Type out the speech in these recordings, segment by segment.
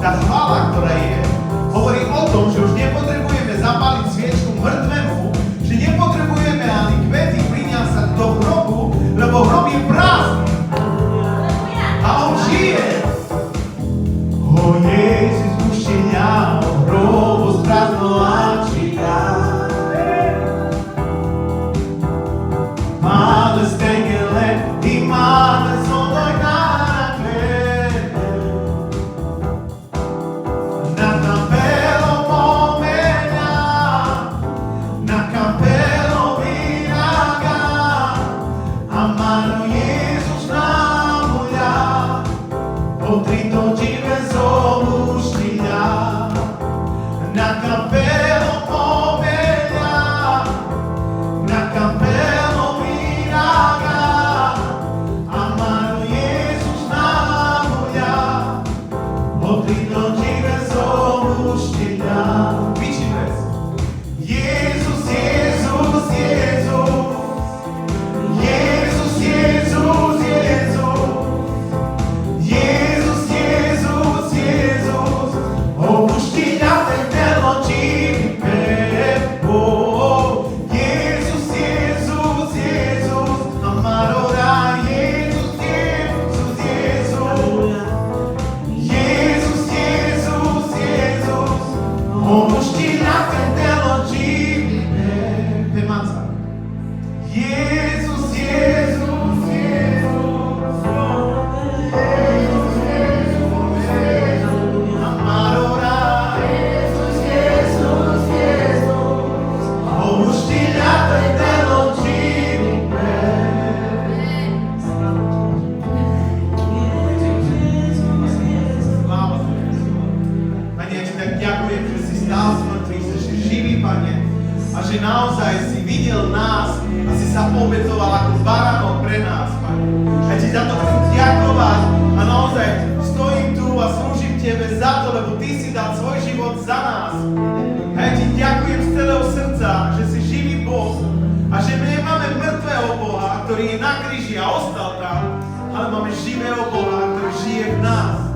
tá chvála, ktorá je, hovorí o tom, že už nepotrebujeme zapáliť sviečku mŕtvemu, že nepotrebujeme ani kvety priniesať do hrobu, lebo hrob je prázdny. A on žije. O Jezus puštěňa, o hrobu zdravno a čia. Máme stengele i máme zoloj na klebe. Na kapelo pomenia, na kapelo viraga, a mano Jezus namulja, potrito žive zobuštilja. Na kapelo pomenia, na kapelo viraga, a mano Jezus namulja, potrito žive zobuštilja. Vyčíme. Jezus, Jezus, Jezus, Jezus, Jezus, Jezus, Jezus, Jezus, Jezus, opuštěňa telo čiví pepo. Jezus, Jezus, Jezus, amarora, Jezus, Jezus, Jezus, Jezus, Jezus, Jezus, opuštěňa telo čiví pepo. Jezus, Jezus, Jezus, Jezus, Jezus, amarora, Jezus, Jezus, Jezus, opuštěňa telo čiví Sláva Tvoje. Pane, ja Ti tak ďakujem, že si stál z mŕtvych, že si živý, Pane, a že naozaj si videl nás a si sa obetoval ako baránok pre nás, Pane. Ja Ti za to chcem ďakovať a naozaj stojím tu a slúžim Tebe za to, lebo Ty si dal svoj život za nás. A ja Ti ďakujem z celého srdca, že si živý Boh a že my nemáme mŕtvého Boha, ktorý je na kríži a ostal tam, ale máme živého Boha, ktorý žije v nás.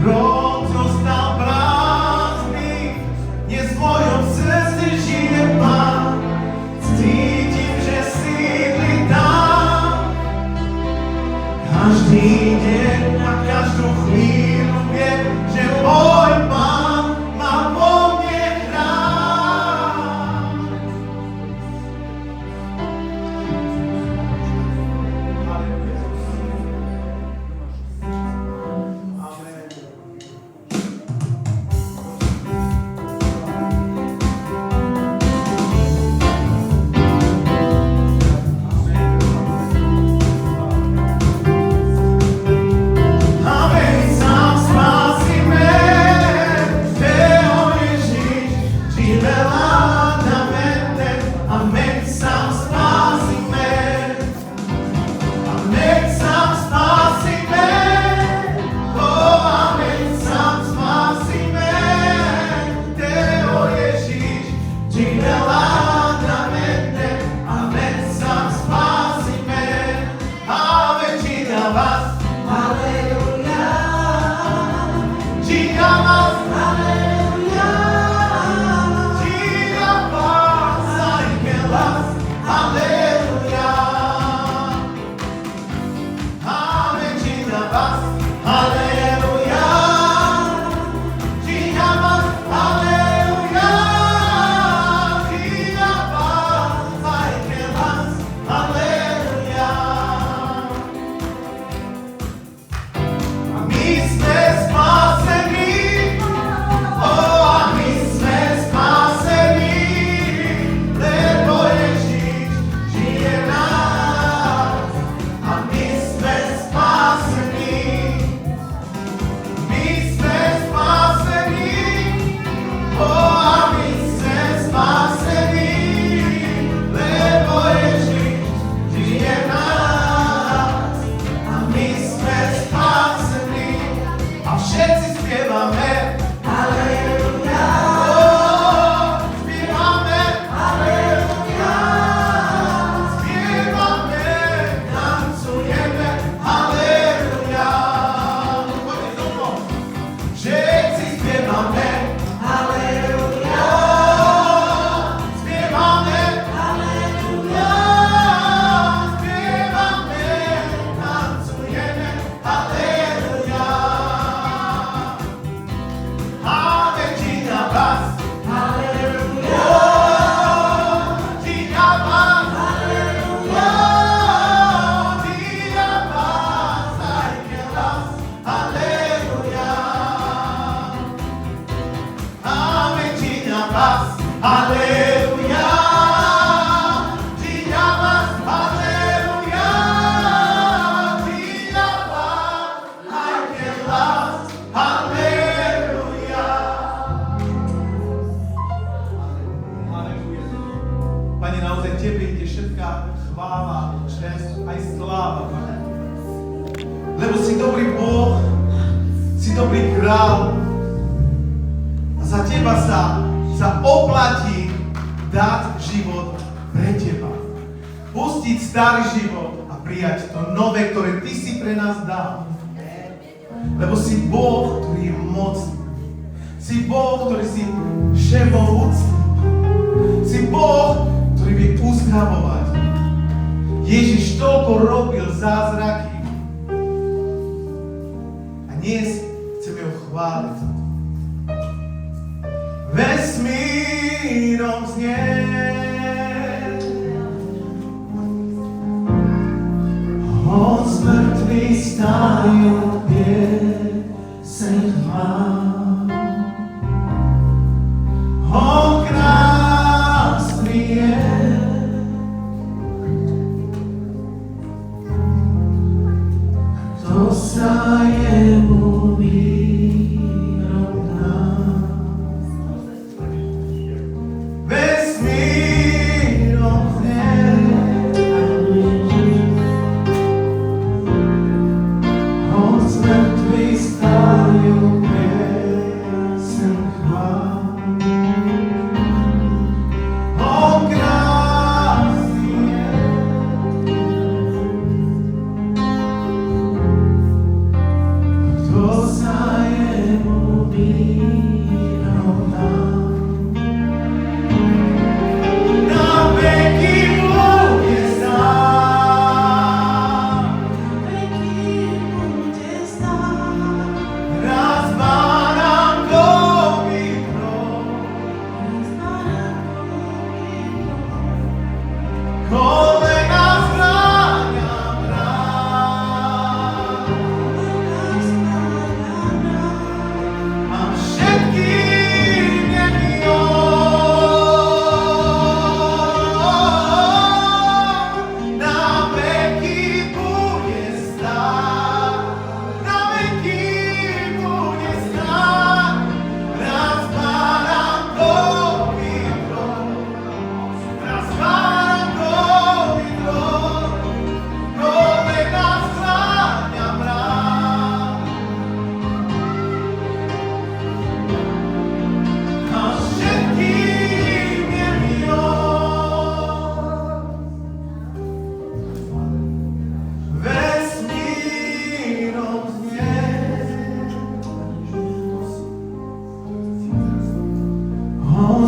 Rod deň a každú chvíľu viem, že môj Pán má vo mne hrať. Amen. Lebo si dobrý Boh, si dobrý kráľ a za teba sa oplatí dať život pre teba. Pustiť starý život a prijať to nové, ktoré ty si pre nás dal. Lebo si Boh, ktorý je mocný. Si Boh, ktorý si všemohúcný. Si Boh, ktorý vie uzdravovať. Ježiš toľko robil zázraky. A dnes chceme ho chváliť. Vesmírom znie od zmrtvých stájú pieseň chvál. On krásny je, kto sa jemu vyrovná. Vesmírom znie od zmrtvých stájú pieseň.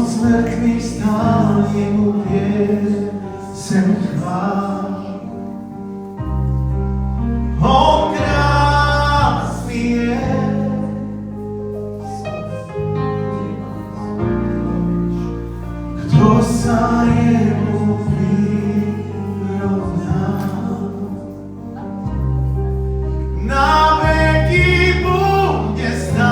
smrtných stál jemu piesem chvál. On krásny je, kto sa jemu vyrovná. Na veky bude stáť,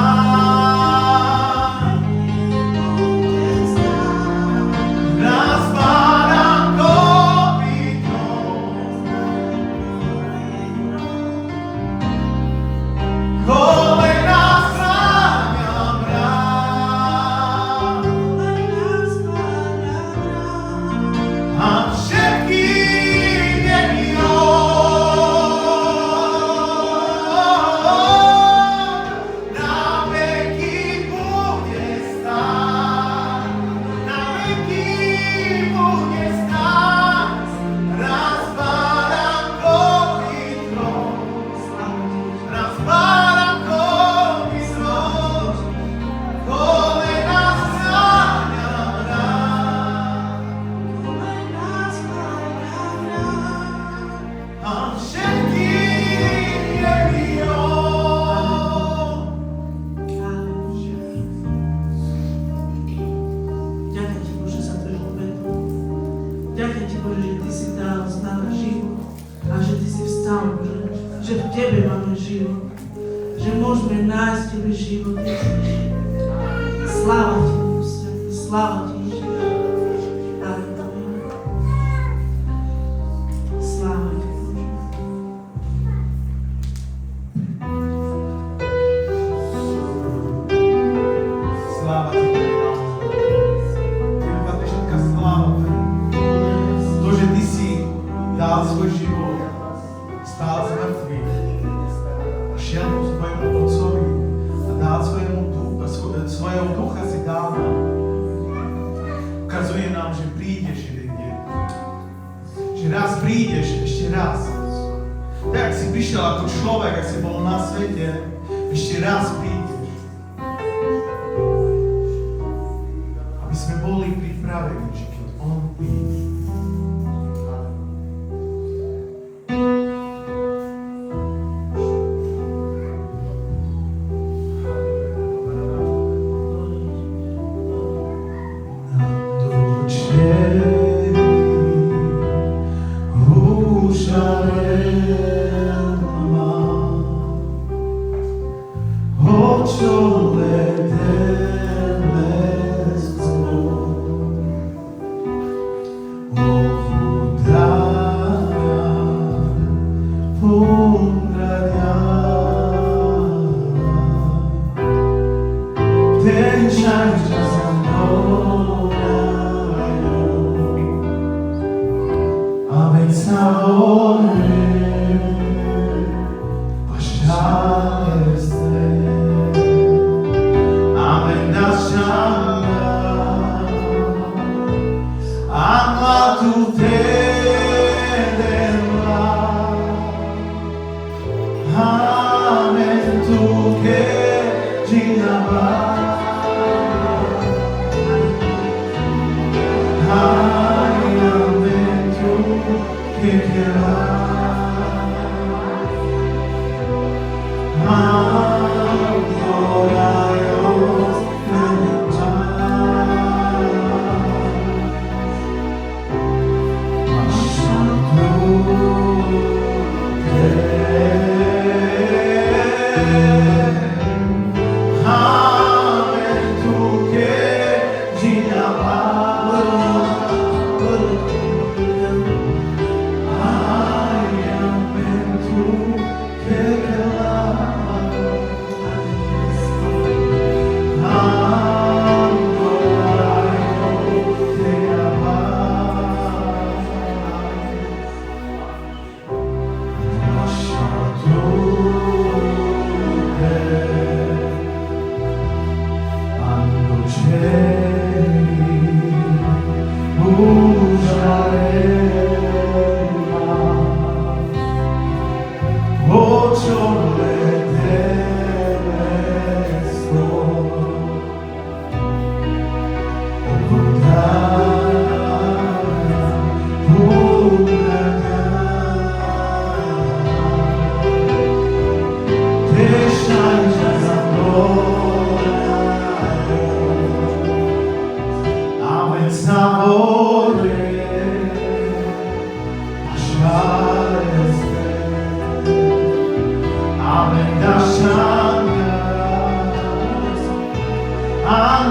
raz baránkový trón. Kolena skláňa brán a všetky že v Tebe máme život, že môžeme nájsť v Tebe život. Sláva Ti, Duch Svätý, sláva Ti, Ježiš. Halleluja. Sláva Ti, Bože. Sláva Ti, Tebe patrí všetká sláva. To, že Ty si dal svoj život, stál z mŕtvych a šiel ku svojemu Otcovi a dal svojho ducha si dal nám. Ukazuje nám, že prídeš jeden deň. Že raz prídeš, ešte raz. Tak, ak si prišiel ako človek, ak si bol na svete, ešte raz prídeš. Aby sme boli pripravení, že keď On príde. Hallelujah.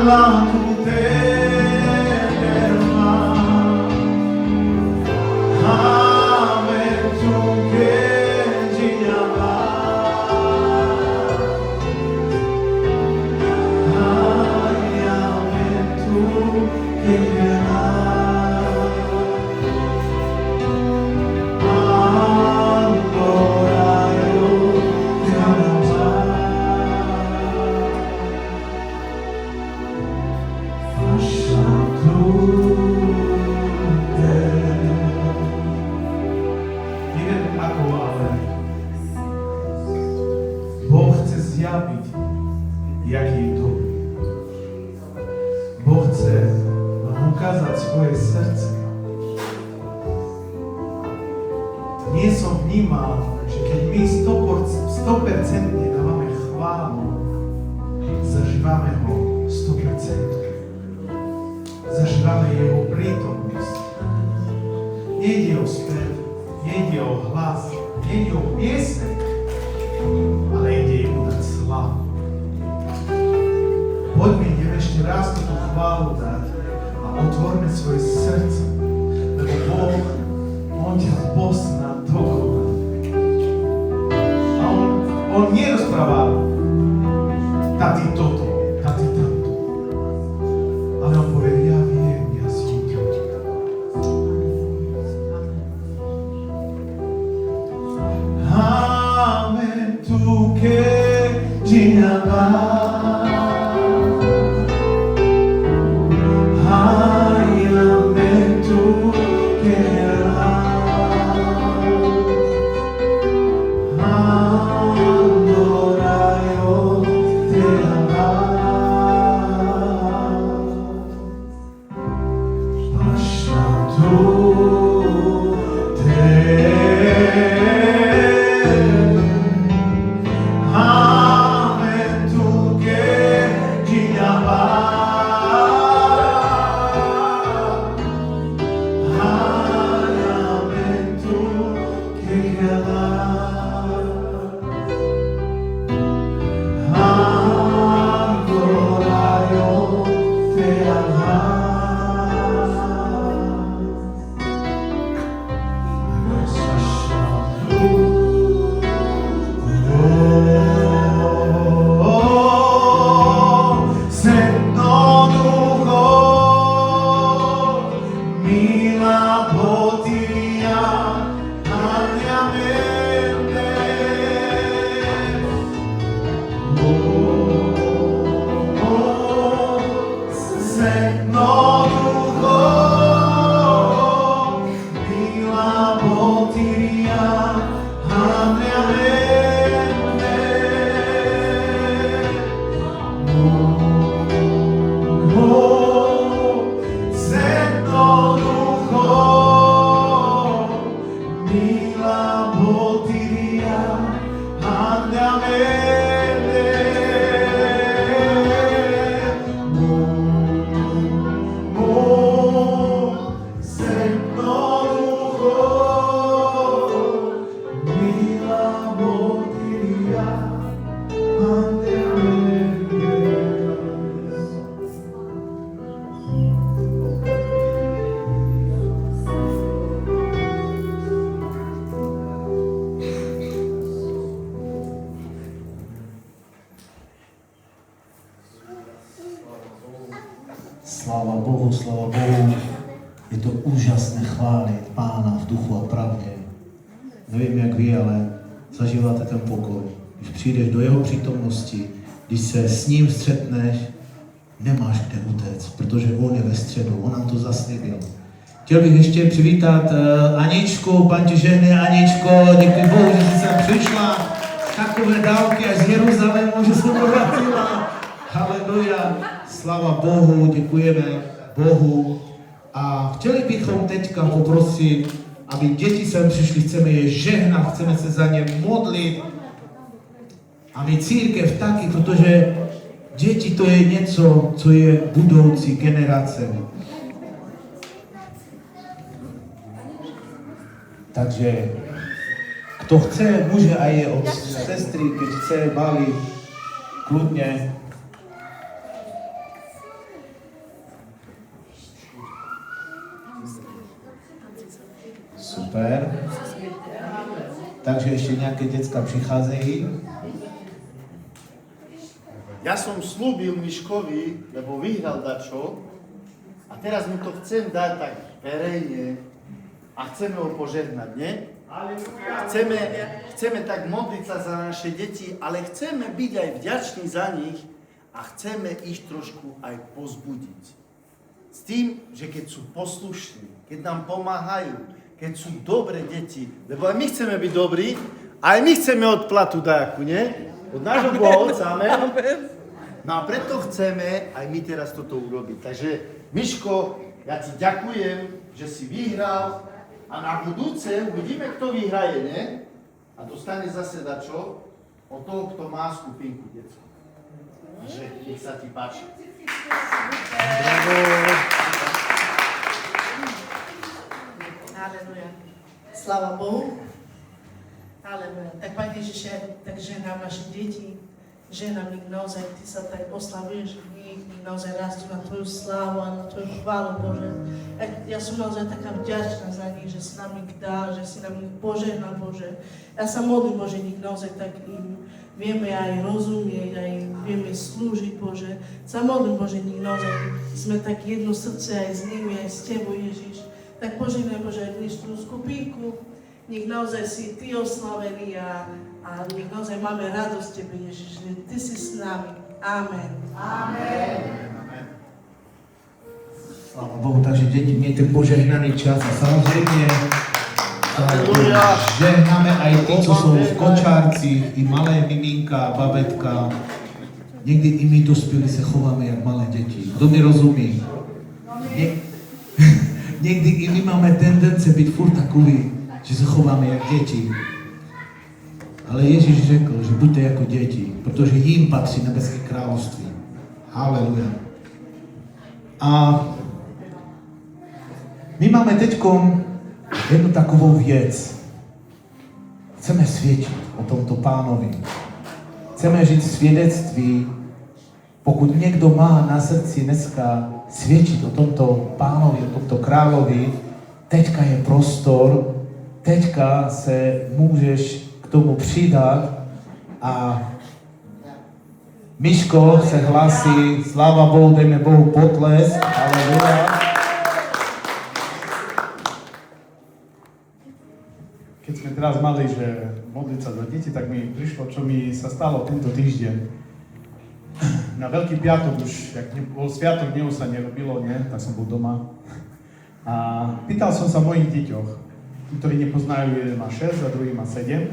laku tebe mám. Amen tu keđinja mám. Amen tu keđinja mám. Adoraju te mám. Neviem ako, ale Boh chce zjaviť, jaký je dobrý. Boh chce vám ukázať svoje srdce. Nie som vnímal, že keď my 100% dávame chválu, zažívame ho 100%. Zažívame jeho prítomnosť. Nejde o spev, nejde o hlas, nejde o pieseň, ale ide jemu dať slávu. Poďme, ideme ešte raz túto chválu dať a otvorme svoje srdce, lebo Boh, On ťa pozná dokonale. A On nerozpráva tati toto, tati tamto. Ale on povie, ja viem, ja som tu. Amen tu keđinja mám. Amen tu keđinja mám. Adoraju te mám. Sláva Bohu, je to úžasné chváliť Pána v duchu a pravde. Nevím jak vy, ale zažíváte ten pokoj. Když přijdeš do jeho přítomnosti, když se s ním střetneš, nemáš kde utéct, protože on je ve středu, on nám to zaslíbil. Chtěl bych ještě přivítat Aničku, Pán ti žehnej, Aničko, děkuji Bohu, že jsi sem přišla. Takové dávky až z Jeruzalému, že se to vrátila. Haleluja, sláva Bohu, děkujeme Bohu. A chtěli bychom teďka poprosit, aby děti sem přišli, chceme je žehnat, chceme se za ně modlit. A my církev taky, protože děti to je něco, co je budoucí generace. Takže kto chce, může aj je od sestry, keď chce, mali, kľudne. Super. Takže ešte nejaké decka prichádzajú. Ja som slúbil Miškovi, lebo vyhral dačo, a teraz mu to chcem dať tak verejne a chceme ho požehnať, nie? Chceme tak modliť sa za naše deti, ale chceme byť aj vďační za nich a chceme ich trošku aj pozbudiť. S tým, že keď sú poslušní, keď nám pomáhajú, keď sú dobré deti, lebo aj my chceme byť dobrí, aj my chceme odplatu dajakú, nie? Od nášho Boha, amen. No a preto chceme aj my teraz toto urobiť. Takže, Miško, ja ti ďakujem, že si vyhral a na budúce uvidíme, kto vyhraje, nie? A dostane zase dačo od toho, kto má skupinku detskú. Takže nech sa ti páči. Aleluja. Sláva Bohu. Aleluja. Tak Pane Ježiše, tak ženám naše deti, ženám ich naozaj, Ty sa tak oslavuješ v nich naozaj rastú na Tvoju slávu a na Tvoju chválu, Bože. Ja som naozaj taká vďačná za nich, že si nám ich dá, že si nám ich požehnal, Bože. Ja sa modlím, Bože, nich naozaj tak im vieme aj rozumieť, aj vieme slúžiť, Bože. Sa modlím, Bože, nich naozaj sme tak jedno srdce aj s nimi, aj s Tebou, Ježiš. Tak požehnaj, Bože, aj dnešnú skupinku, nech naozaj si Ty oslavený a nech naozaj máme radosť Tebe, Ježiš, že Ty si s nami. Amen. Amen. Sláva Bohu, takže deti, miejte požehnaný čas a samozrejme žehnáme aj tí, čo sú v kočárci, i malé miminka, babetka. Niekdy i my dospělí se chováme jak malé deti. Kto mi rozumí? Niekdy i my máme tendence byť furt takový, že se chováme jak deti. Ale Ježíš řekl, že buďte jako děti, protože jim patří nebeské království. Haleluja. A my máme teďkom jednu takovou věc. Chceme svědčit o tomto pánovi. Chceme žít svědectví. Pokud někdo má na srdci dneska svědčit o tomto pánovi, o tomto královi, teďka je prostor, teďka se můžeš k tomu přidat a Miško se hlásí, sláva Bohu, dejme Bohu potlesk, aleluja. Keď sme teraz mali, že modliť sa za deti, tak mi prišlo, čo mi sa stalo tento týždeň. Na Veľký piatok už, jak bol sviatok, dňov sa nerobilo, nie? Tak som bol doma. A pýtal som sa mojich deťoch, ktorí nepoznajú, jeden má 6 a druhý má 7.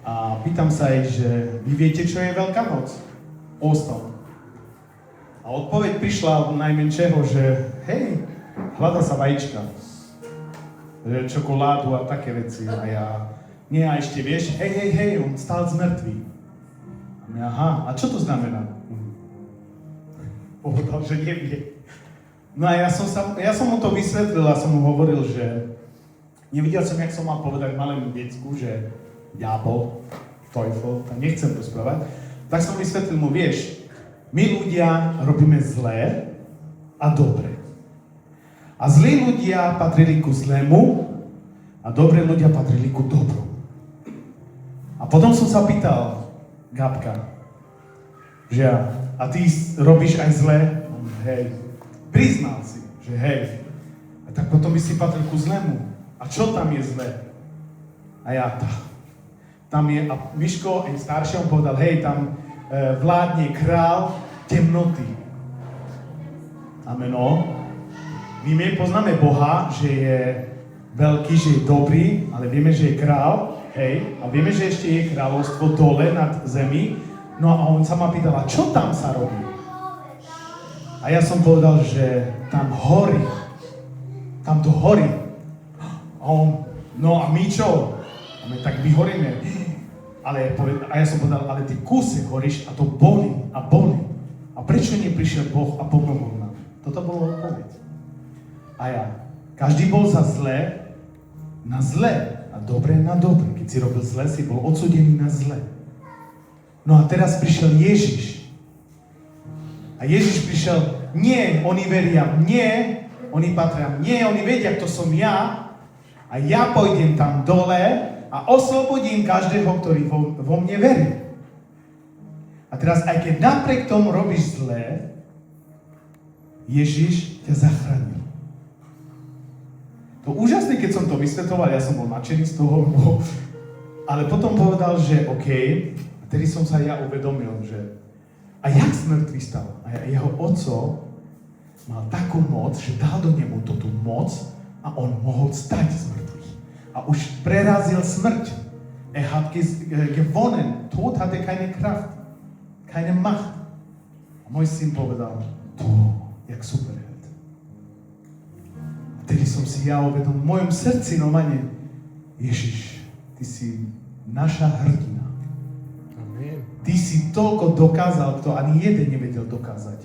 A pýtam sa ich, že vy viete, čo je Veľká noc? Ostal. A odpoveď prišla od najmenšieho, že hej, hľadá sa vajíčka. Čokoládu a také veci. A ja, nie, a ešte vieš, hej, on stál z mŕtvych. A mňa, aha, a čo to znamená? Povedal, že nevie. No a ja som mu to vysvetlil a som mu hovoril, že nevidel som, jak som mal povedať malému decku, že diabol, teufel, tam nechcem rozprávať. Tak som vysvetlil mu, vieš, my ľudia robíme zlé a dobre. A zlí ľudia patrili ku zlému a dobrí ľudia patrili ku dobru. A potom som sa pýtal Gabka, že a ty robíš aj zlé? Hej. Priznal si, že hej. A tak potom by si patril ku zlému. A čo tam je zlé? A ja, tam je, a Miško, aj starší, on povedal, hej, tam vládne král temnoty. Ameno. My poznáme Boha, že je veľký, že je dobrý, ale vieme, že je král, hej, a vieme, že ešte je kráľovstvo dole nad zemi. No a on sa ma pýtal, a čo tam sa robí? A ja som povedal, že tam horí. Tam to horí. A on, no a my čo? A my tak vyhoríme. A ja som povedal, ale ty kúsek horíš a to bolí a bolí. A prečo neprišiel Boh a pomohol nám? Toto bolo odpoveď. A ja, každý bol za zlé na zlé a dobré na dobré. Keď si robil zlé, si bol odsúdený na zlé. No a teraz prišiel Ježiš. A Ježiš prišiel, nie, oni veria mne, oni patria mne, oni vedia, kto som ja. A A ja pôjdem tam dole a oslobodím každého, ktorý vo mne verí. A teraz, aj keď napriek tomu robíš zlé, Ježiš ťa zachránil. To úžasné, keď som to vysvetoval, ja som bol nadšený z toho, ale potom povedal, že OK, a tedy som sa ja uvedomil, že a jak smrtvý stal? A jeho otco mal takú moc, že dal do nemu tú moc a on mohol stať z mŕtvych. A už prerazil smrť. Er hat gewonnen. Tod hatte keine Kraft, keine Macht. A môj syn povedal, jak superheld. A tedy som si ja uvedomil v mojom srdci, normálne, Ježiš, ty si naša hrdina. Amen. Ty si toľko dokázal, kto ani jeden nevedel dokázať.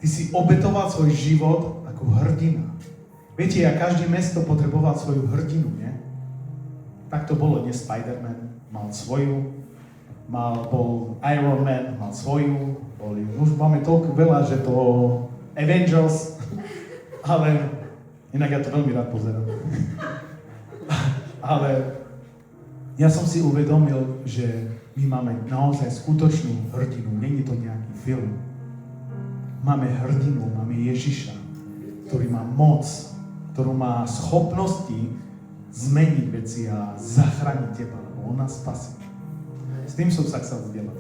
Ty si obetoval svoj život ako hrdina. Viete, a každé mesto potreboval svoju hrdinu, nie? Tak to bolo, nie? Spider-Man mal svoju, bol Iron Man, mal svoju, už máme toľko veľa, že to Avengers, ale inak ja to veľmi rád pozerám. Ale ja som si uvedomil, že my máme naozaj skutočnú hrdinu, nie je to nejaký film. Máme hrdinu, máme Ježiša, ktorý má moc, ktorý má schopnosti zmeniť veci a zachrániť teba, lebo on nás spasí. S tým som sa chcel zdieľať.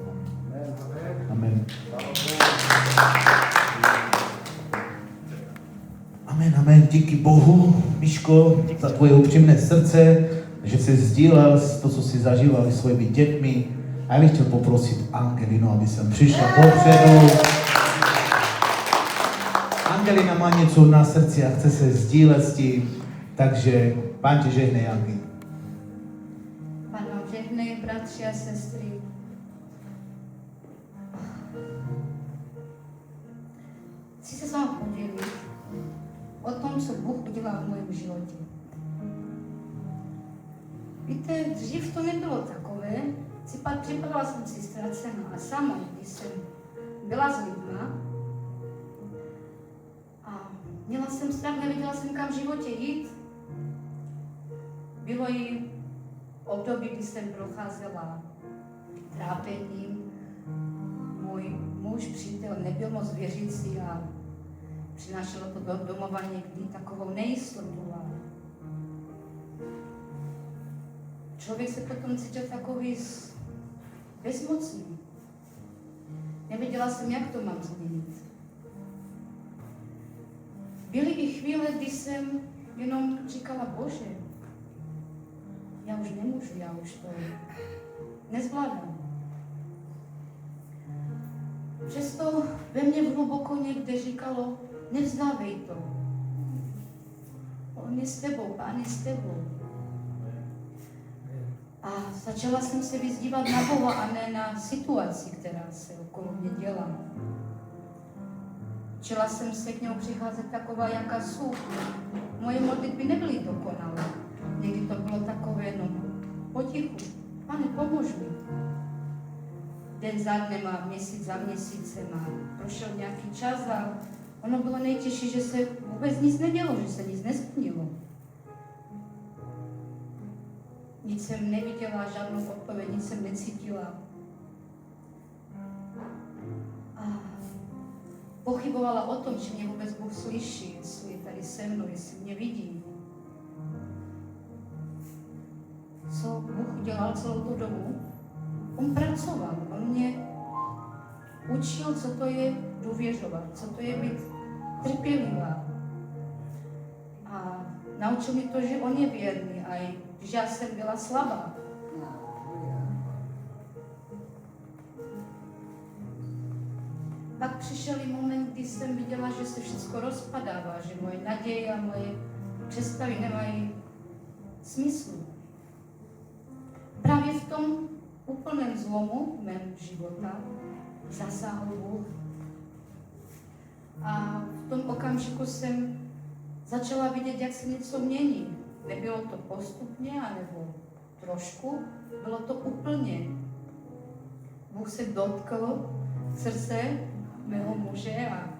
Amen. Amen, amen. Díky Bohu, Miško, za tvoje upřímné srdce, že jsi sdílel to, co si zažíval s svými dětmi. A já bych chtěl poprosit Angelinu, aby sem přišla dopředu. Angelina má něco na srdci a chce se sdílet s tím, takže Pán tě žehnej, Angel. Pán vám žehnej, bratři a sestry. Chci se s vámi podělit o tom, co Bůh udělal v mém životě. Víte, dřív to nebylo takové. Připadala jsem si ztracená a sama, když jsem byla s lidma a měla jsem strach, nevěděla jsem, kam v životě jít. Bylo i období, kdy jsem procházela trápením. Můj muž, přítel, nebyl moc věřící a přinášelo to do domova někdy takovou nejistotu. Člověk se potom cítil takový bezmocný. Nevěděla jsem, jak to mám změnit. Byly i chvíle, kdy jsem jenom říkala, Bože, já už nemůžu, já už to nezvládám. Přesto ve mně hluboko někde říkalo, nevzdávej to. On je s tebou, Pán je s tebou. A začala jsem se vyzdívat na Boha a ne na situaci, která se okolo mě děla. Začala jsem se k němu přicházet taková, jaká jsou. Moje modlitby nebyly dokonalé. Někdy to bylo takové, no, potichu. Pane, pomůž mi. Den za dnem a měsíc za měsícem a prošel nějaký čas a ono bylo nejtěžší, že se vůbec nic nedělo, že se nic nesplnilo. Nic jsem neviděla, žádnou odpověď, nic jsem necítila. A pochybovala o tom, že mě vůbec Bůh slyší, jestli je tady se mnou, jestli mě vidí. Co Bůh udělal celou tu dobu? On pracoval, on mě učil, co to je důvěřovat, co to je být trpělivá. A naučil mi to, že on je věrný a i když já jsem byla slabá. Pak přišel i moment, kdy jsem viděla, že se všechno rozpadává, že moje naděje a moje představy nemají smysl. Právě v tom úplném zlomu mém života zasáhl Bůh. A v tom okamžiku jsem začala vidět, jak se něco mění. Nebylo to postupně, anebo trošku, bylo to úplně. Bůh se dotkl srdce mého muže a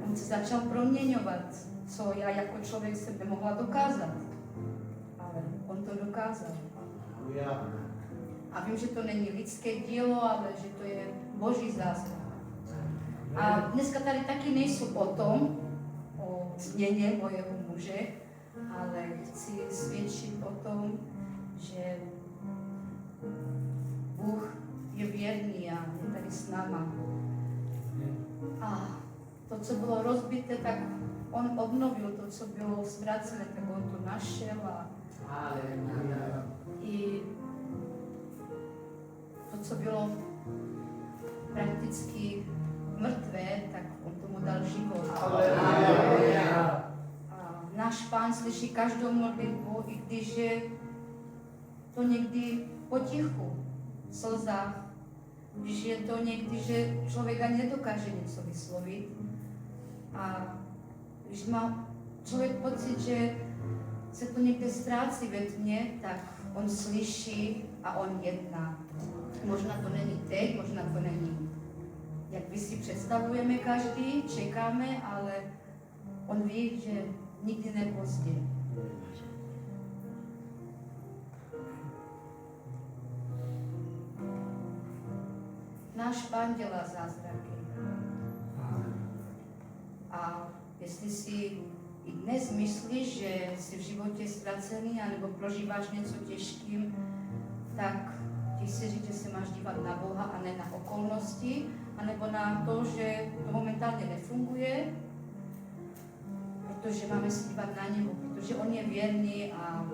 on se začal proměňovat, co já jako člověk jsem nemohla dokázat. dokázal. A vím, že to není lidské dílo, ale že to je Boží zásah. A dneska tady taky nejsou o změně mojeho muže, ale chci svědčit o tom, že Bůh je věrný a je tady s náma. A to, co bylo rozbité, tak on obnovil, to, co bylo ztracené, tak on to našel a i to, co bylo prakticky mrtvé, tak on tomu dal život. A náš Pán slyší každou modlitbu, i když je to někdy potichu, v slzách, když je to někdy, že člověk ani nedokáže něco vyslovit. A když má člověk pocit, že se to někde ztrácí ve tmě, tak on slyší a on jedná. Možná to není teď, možná to není, jak my si představujeme každý, čekáme, ale on ví, že nikdy nepozdě. Náš Pán dělá zázraky. A jestli si i dnes myslíš, že jsi v životě ztracený anebo prožíváš něco těžkým, tak ti si říct, že se máš dívat na Boha a ne na okolnosti, anebo na to, že to momentálně nefunguje, protože máme se dívat na něho, protože on je věrný a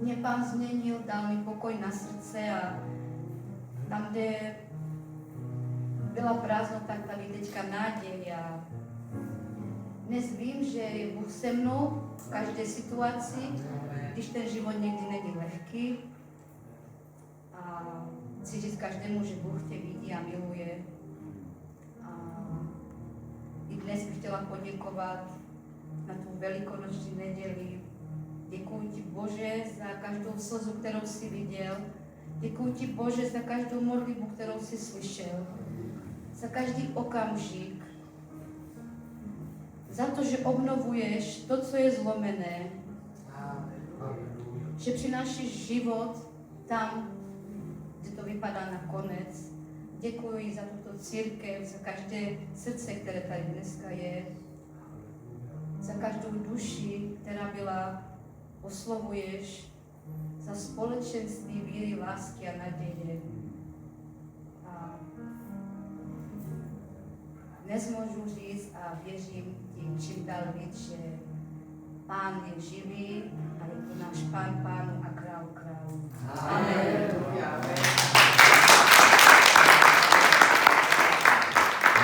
mě Pán změnil, dal mi pokoj na srdce a tam, kde byla prázdnota, tady teďka naděj a dnes vím, že je Bůh se mnou v každé situaci, když ten život někdy není lehký. A chci říct každému, že Bůh tě vidí a miluje. A i dnes bych chtěla poděkovat na tu velikonoční neděli. Děkuji ti, Bože, za každou slzu, kterou jsi viděl. Děkuji ti, Bože, za každou modlitbu, kterou jsi slyšel. Za každý okamžik. Za to, že obnovuješ to, co je zlomené. Že přinášíš život tam, kde to vypadá nakonec. Děkuji za tuto církev, za každé srdce, které tady dneska je. Za každou duši, která byla, oslovuješ. Za společenství víry, lásky a naděje. A dnes můžu říct a věřím tím čím dál víc, že Pán je živý a je to náš Pán pánů a král králů. Amen.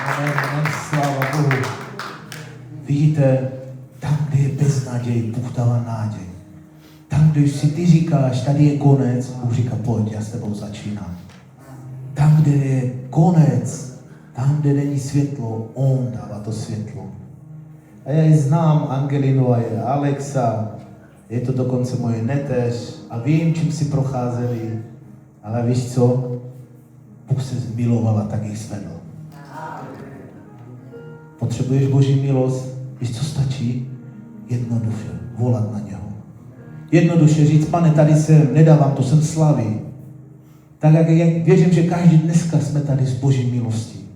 Amen, sláva Bohu. Vidíte, tam, kde je beznaděj, Bůh dává náděj. Tam, když si ty říkáš, tady je konec, Bůh říká, pojď, já s tebou začínám. Tam, kde je konec, tam, kde není světlo, on dává to světlo. A já ji znám, Angelinu a je Alexa, je to dokonce moje neteř a vím, čím si procházeli, ale víš co? Bůh se zmiloval a tak jich zvedl. Potřebuješ Boží milost, víš, co stačí? Jednoduše volat na něho. Jednoduše říct, Pane, tady jsem, nedávám, to jsem slavý. Tak jak věřím, že každý dneska jsme tady z Boží milostí.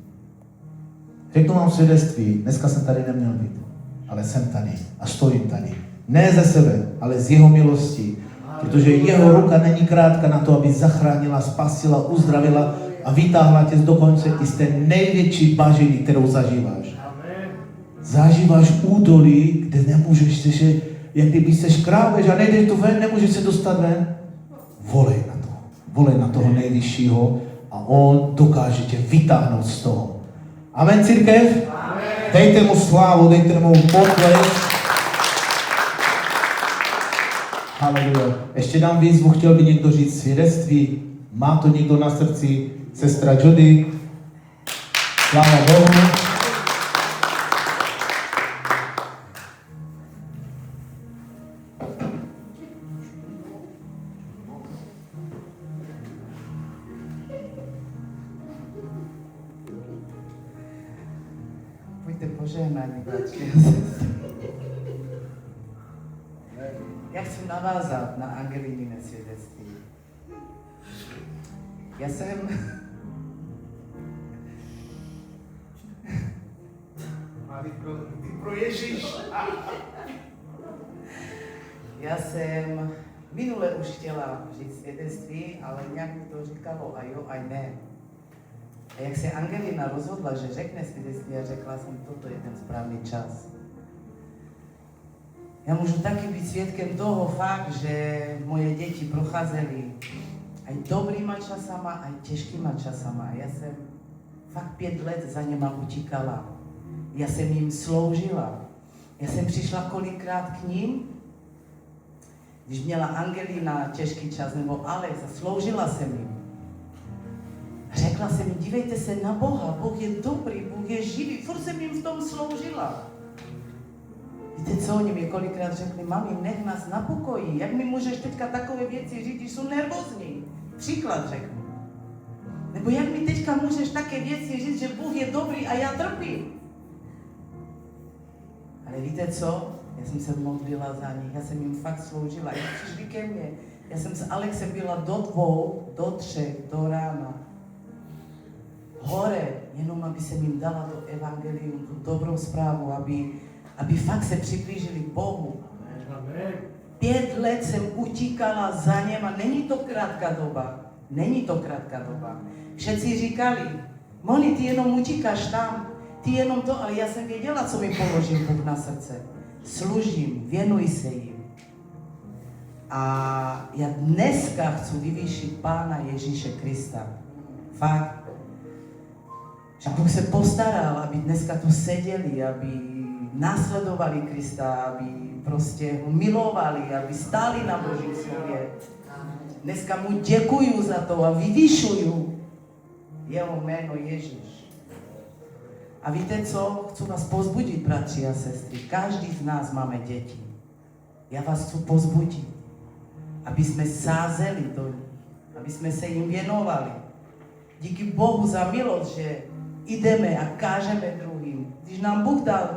Řeknu vám svědectví, dneska jsem tady neměl být, ale jsem tady a stojím tady. Ne ze sebe, ale z jeho milostí. Protože jeho ruka není krátká na to, aby zachránila, spasila, uzdravila a vytáhla tě dokonce i z té největší bažiny, kterou zažíváš. Zažíváš údolí, kde nemůžeš se, že jak kdyby seš krávež a nejdeš tu ven, nemůžeš se dostat ven. Volej na to. Volej na toho nejvyššího a on dokáže tě vytáhnout z toho. Amen, církev? Amen. Dejte mu slávu, dejte mu potlesk. Haleluja. Ještě dám výzvu, chtěl by někdo říct svědectví. Má to někdo na srdci? Sestra Jody. Sláva Bohu. Požehnání, bratři. Já chci chci navázat na Angelínine svědectví. Já jsem... Pro Ježíš. Já jsem minule už chtěla říct svědectví, ale nějak mi to říkalo a jo, a ne. A jak se Angelina rozhodla, že řekne svědectví, a řekla jsem, toto je ten správný čas. Já můžu taky být svědkem toho fakt, že moje děti procházely aj dobrýma časama, aj těžkýma časama. Já jsem fakt 5 let za něma utíkala. Já jsem jim sloužila. Já jsem přišla kolikrát k ním, když měla Angelina těžký čas, nebo Alex, a sloužila jsem jim. Řekla jsem jim, dívejte se na Boha, Bůh je dobrý, Bůh je živý, furt jsem jim v tom sloužila. Víte co, oni mi kolikrát řekli, mami, nech nás na pokoji, jak mi můžeš teďka takové věci říct, když jsou nervózní? Příklad řeknu. Nebo jak mi teďka můžeš také věci říct, že Bůh je dobrý a já trpím? Ale víte co? Já jsem se modlila za nich, já jsem jim fakt sloužila. Jak přišli ke mně, já jsem s Alexem byla do 2, do 3, do rána. Hore, jenom aby jsem jim dala to evangelium, tu dobrou zprávu, aby fakt se přiblížili k Bohu. 5 let jsem utíkala za něma, není to krátká doba. Není to krátká doba. Všetci říkali, Moni, ty jenom utíkáš tam, ty jenom to, ale já jsem věděla, co mi položil Bůh na srdce. Služím, věnuj se jim. A já dneska chci vyvýšit Pána Ježíše Krista. Fakt. Že Bůh se postaral, aby dneska tu seděli, aby následovali Krista, aby prostě ho milovali, aby stáli na Božím slově. Dneska mu děkuju za to a vyvyšuju jeho jméno Ježíš. A víte co? Chci vás pozbudit, bratři a sestry. Každý z nás máme děti. Já vás chci pozbudit, aby jsme sázeli do nich, aby jsme se jim věnovali. Díky Bohu za milost, že jdeme a kážeme druhým. Když nám Bůh dal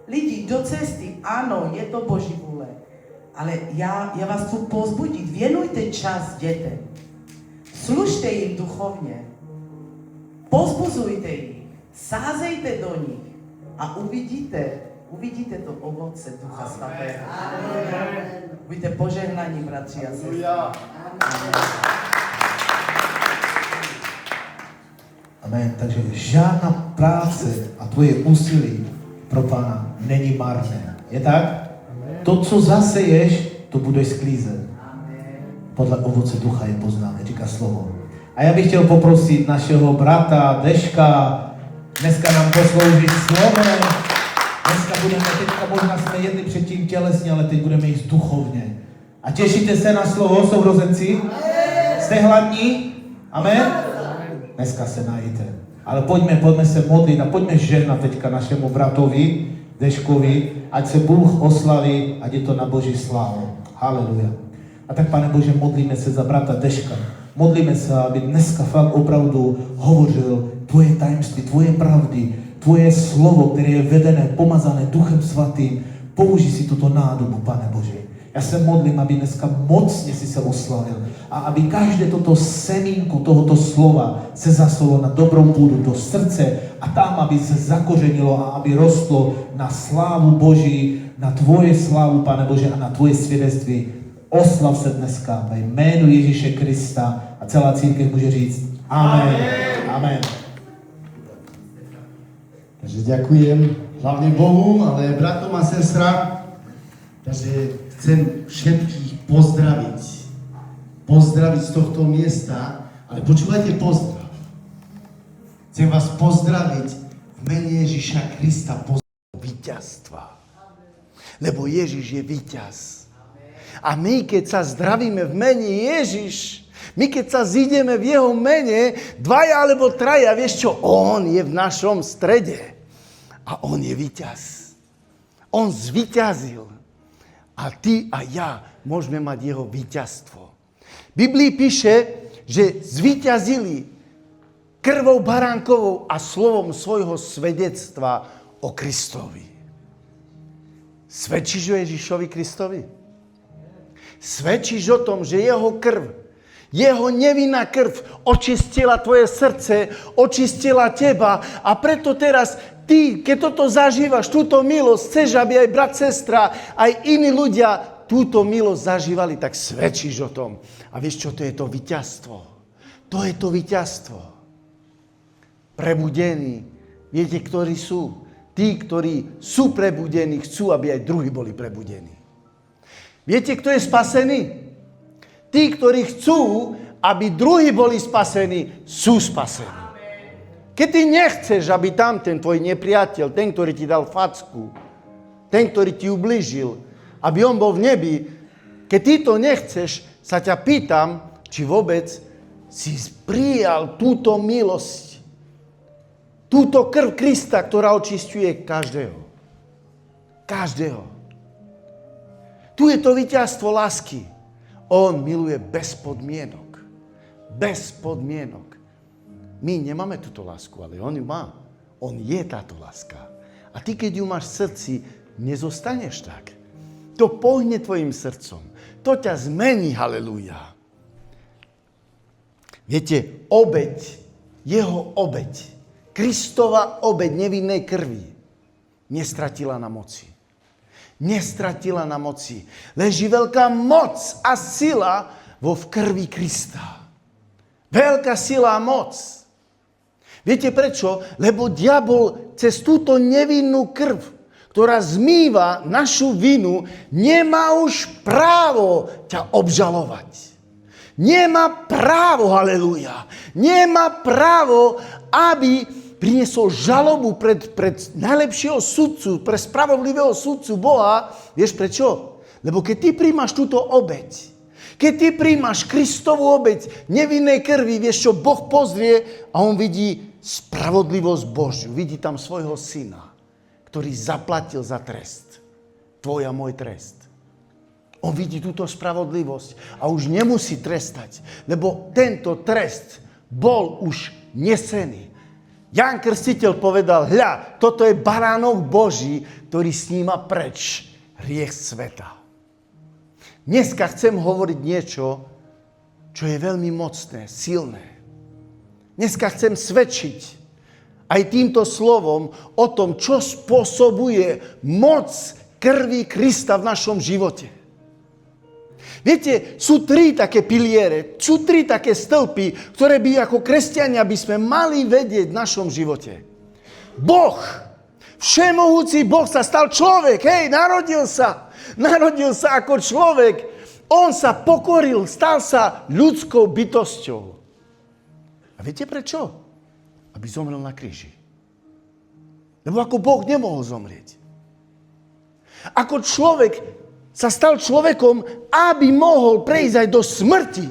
lidi do cesty, ano, je to Boží vůle. Ale já vás chci pozbudit, věnujte čas dětem. Služte jim duchovně. Pozbuzujte jich. Sázejte do nich. A uvidíte to ovoce Ducha Svatého. Buďte požehnaní, bratři a sestry. Amen. Takže žádná práce a tvoje úsilí pro Pána není marné. Je tak? To, co zaseješ, to budeš sklízet. Podle ovoce ducha je poznáme, říká slovo. A já bych chtěl poprosit našeho brata Deška, dneska nám poslouží slovem. Dneska budeme, teďka možná jsme jedli předtím tělesně, ale teď budeme jíst duchovně. A těšíte se na slovo, sourozenci? Jste hladní? Amen? Dneska se najíte. Ale pojďme se modlit a pojďme žehnat teďka našemu bratovi Deškovi, ať se Bůh oslaví, ať je to na Boží slávu. Haleluja. A tak, Pane Bože, modlíme se za brata Deška. Modlíme se, aby dneska fakt opravdu hovořil tvoje tajemství, tvoje pravdy, tvoje slovo, které je vedené, pomazané Duchem Svatým. Použij si tuto nádobu, Pane Bože. Já se modlím, aby dneska mocně si se oslavil a aby každé toto semínko tohoto slova se zasolo na dobrou půdu do srdce a tam, aby se zakořenilo a aby rostlo na slávu Boží, na tvoje slávu, Pane Bože, a na tvoje svědectví. Oslav se dneska ve jménu Ježíše Krista a celá církev může říct amen. Amen. Takže ďakujem hlavne Bohu, ale bratom a sestra, takže chcem všetkých pozdraviť. Pozdraviť z tohto miesta, ale počúvajte pozdrav. Chcem vás pozdraviť v mene Ježíša Krista, pozdrav víťazstva. Lebo Ježíš je víťaz. A my, keď sa zdravíme v mene Ježiš, my, keď sa zídeme v jeho mene, 2 alebo 3, vieš čo? On je v našom strede. A on je víťaz. On zvíťazil. A ty a ja môžeme mať jeho víťazstvo. V Biblii píše, že zvíťazili krvou baránkovou a slovom svojho svedectva o Kristovi. Svedčíš o Ježišovi Kristovi? Svedčíš o tom, že jeho krv, jeho nevinná krv očistila tvoje srdce, očistila teba a preto teraz ty, keď toto zažívaš, túto milosť, chceš, aby aj brat, sestra, aj iní ľudia túto milosť zažívali, tak svedčíš o tom. A vieš čo, to je to víťazstvo. To je to víťazstvo. Prebudení, viete, ktorí sú? Tí, ktorí sú prebudení, chcú, aby aj druhí boli prebudení. Viete, kto je spasený? Tí, ktorí chcú, aby druhí boli spasení, sú spasení. Keď ty nechceš, aby tam ten tvoj nepriateľ, ten, ktorý ti dal facku, ten, ktorý ti ublížil, aby on bol v nebi, keď ty to nechceš, sa ťa pýtam, či vôbec si prijal túto milosť, túto krv Krista, ktorá očisťuje každého. Každého. Tu je to víťazstvo lásky. On miluje bez podmienok. Bez podmienok. My nemáme túto lásku, ale on ju má. On je táto láska. A ty, keď ju máš v srdci, nezostaneš tak. To pohne tvojim srdcom. To ťa zmení, halelúja. Viete, obeť, jeho obeť, Kristova obeť nevinnej krvi nestratila na moci. Nestratila na moci. Leží veľká moc a sila vo krvi Krista. Veľká sila a moc. Viete prečo? Lebo diabol cez túto nevinnú krv, ktorá zmýva našu vinu, nemá už právo ťa obžalovať. Nemá právo, halelúja. Nemá právo, aby priniesol žalobu pred najlepšieho sudcu, pre spravodlivého sudcu Boha. Vieš prečo? Lebo keď ty príjmaš túto obeť, keď ty príjmaš Kristovú obeť nevinnej krvi, vieš čo, Boh pozrie a on vidí spravodlivosť Božiu. Vidí tam svojho syna, ktorý zaplatil za trest. Tvoj a môj trest. On vidí túto spravodlivosť a už nemusí trestať, lebo tento trest bol už nesený. Ján Krstiteľ povedal, hľa, toto je baránok Boží, ktorý sníma preč hriech sveta. Dneska chcem hovoriť niečo, čo je veľmi mocné, silné. Dneska chcem svedčiť aj týmto slovom o tom, čo spôsobuje moc krvi Krista v našom živote. Viete, sú 3 také piliere, sú 3 také stĺpy, ktoré by ako kresťania by sme mali vedieť v našom živote. Boh, všemohúci Boh sa stal človek, narodil sa ako človek, on sa pokoril, stal sa ľudskou bytosťou. A viete prečo? Aby zomrel na kríži. Lebo ako Boh nemohol zomrieť. Ako človek sa stal človekom, aby mohol prejsť aj do smrti.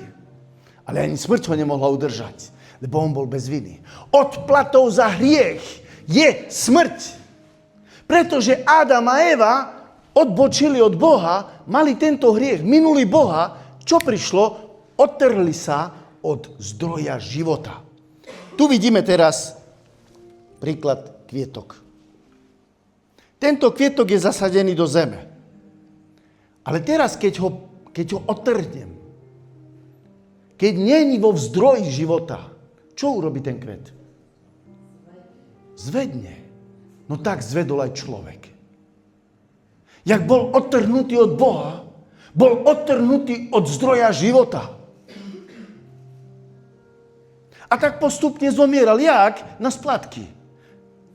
Ale ani smrť ho nemohla udržať, lebo on bol bez viny. Odplatou za hriech je smrť. Pretože Adam a Eva odbočili od Boha, mali tento hriech, minuli Boha, čo prišlo? Odtrhli sa od zdroja života. Tu vidíme teraz príklad kvietok. Tento kvietok je zasadený do zeme. Ale teraz, keď ho odtrhnem, keď nie je vo zdroji života, čo urobí ten kvet? Zvedne. No tak zvedol aj človek. Jak bol odtrhnutý od Boha, bol odtrhnutý od zdroja života. A tak postupne zomieral. Jak? Na splátky.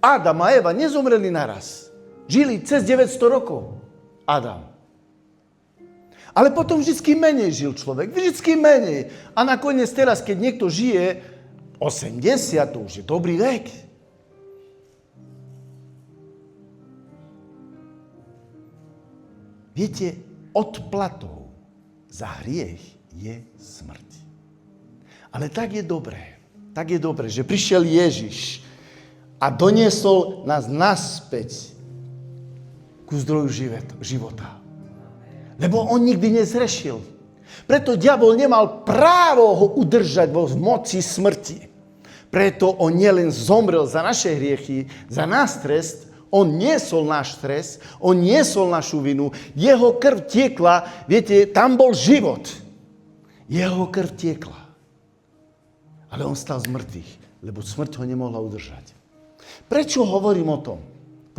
Adam a Eva nezomreli naraz. Žili cez 900 rokov. Adam. Ale potom vždycky menej žil človek. Vždycky menej. A nakoniec teraz, keď niekto žije 80, to už je dobrý vek. Viete, odplatou za hriech je smrť. Ale tak je dobré, že prišiel Ježiš a doniesol nás naspäť ku zdroju života. Lebo on nikdy nezrešil. Preto diabol nemal právo ho udržať vo moci smrti. Preto on nielen zomrel za naše hriechy, za nás trest, On niesol náš stres, on niesol našu vinu, jeho krv tiekla, viete, tam bol život. Jeho krv tiekla. Ale on stal z mŕtvych, lebo smrť ho nemohla udržať. Prečo hovorím o tom?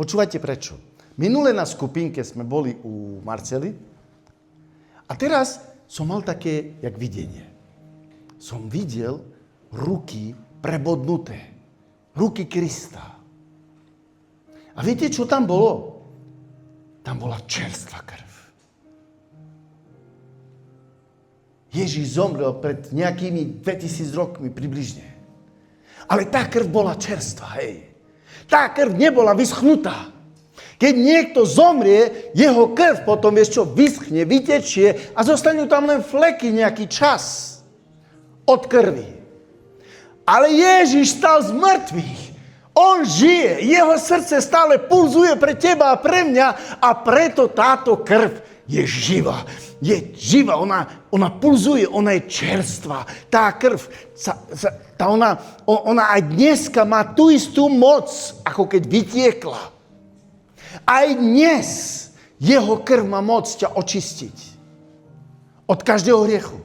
Počúvajte prečo. Minule na skupinke sme boli u Marcely a teraz som mal také, jak videnie. Som videl ruky prebodnuté. Ruky Krista. A viete, čo tam bolo? Tam bola čerstvá krv. Ježíš zomrel pred nejakými 2000 rokmi približne. Ale tá krv bola čerstvá, hej. Tá krv nebola vyschnutá. Keď niekto zomrie, jeho krv potom, vieš čo, vyschne, vytečie a zostanú tam len fleky nejaký čas od krvi. Ale Ježíš stal z mŕtvych. On žije, jeho srdce stále pulzuje pre teba a pre mňa a preto táto krv je živá. Je živá, ona pulzuje, ona je čerstvá. Tá krv, ona aj dneska má tú istú moc, ako keď vytiekla. Aj dnes jeho krv má moc ťa očistiť od každého hriechu.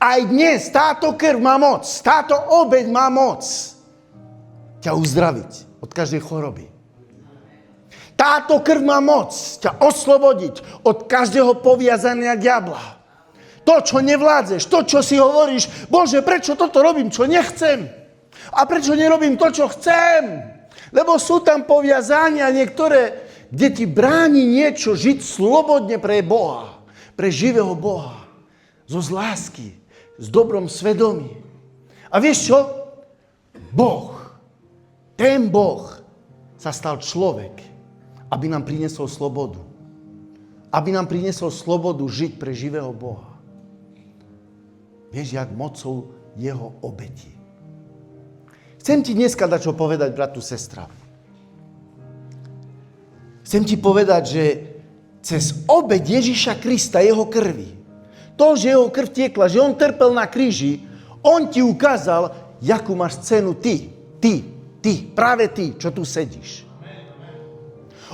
Aj dnes táto krv má moc, táto obeť má moc ťa uzdraviť od každej choroby. Táto krv má moc ťa oslobodiť od každého poviazania diabla. To, čo nevládzeš, to, čo si hovoríš, Bože, prečo toto robím, čo nechcem? A prečo nerobím to, čo chcem? Lebo sú tam poviazania niektoré, kde ti bráni niečo žiť slobodne pre Boha, pre živého Boha, zo lásky, s dobrom svedomí. A vieš čo? Ten Boh sa stal človek, aby nám priniesol slobodu. Aby nám priniesol slobodu žiť pre živého Boha. Vieš, jak mocou jeho obeti. Chcem ti dneska dať čo povedať, bratu, sestra. Chcem ti povedať, že cez obeť Ježiša Krista, jeho krvi, to, že jeho krv tiekla, že on trpel na kríži, on ti ukázal, jakú máš cenu ty, práve ty, čo tu sedíš.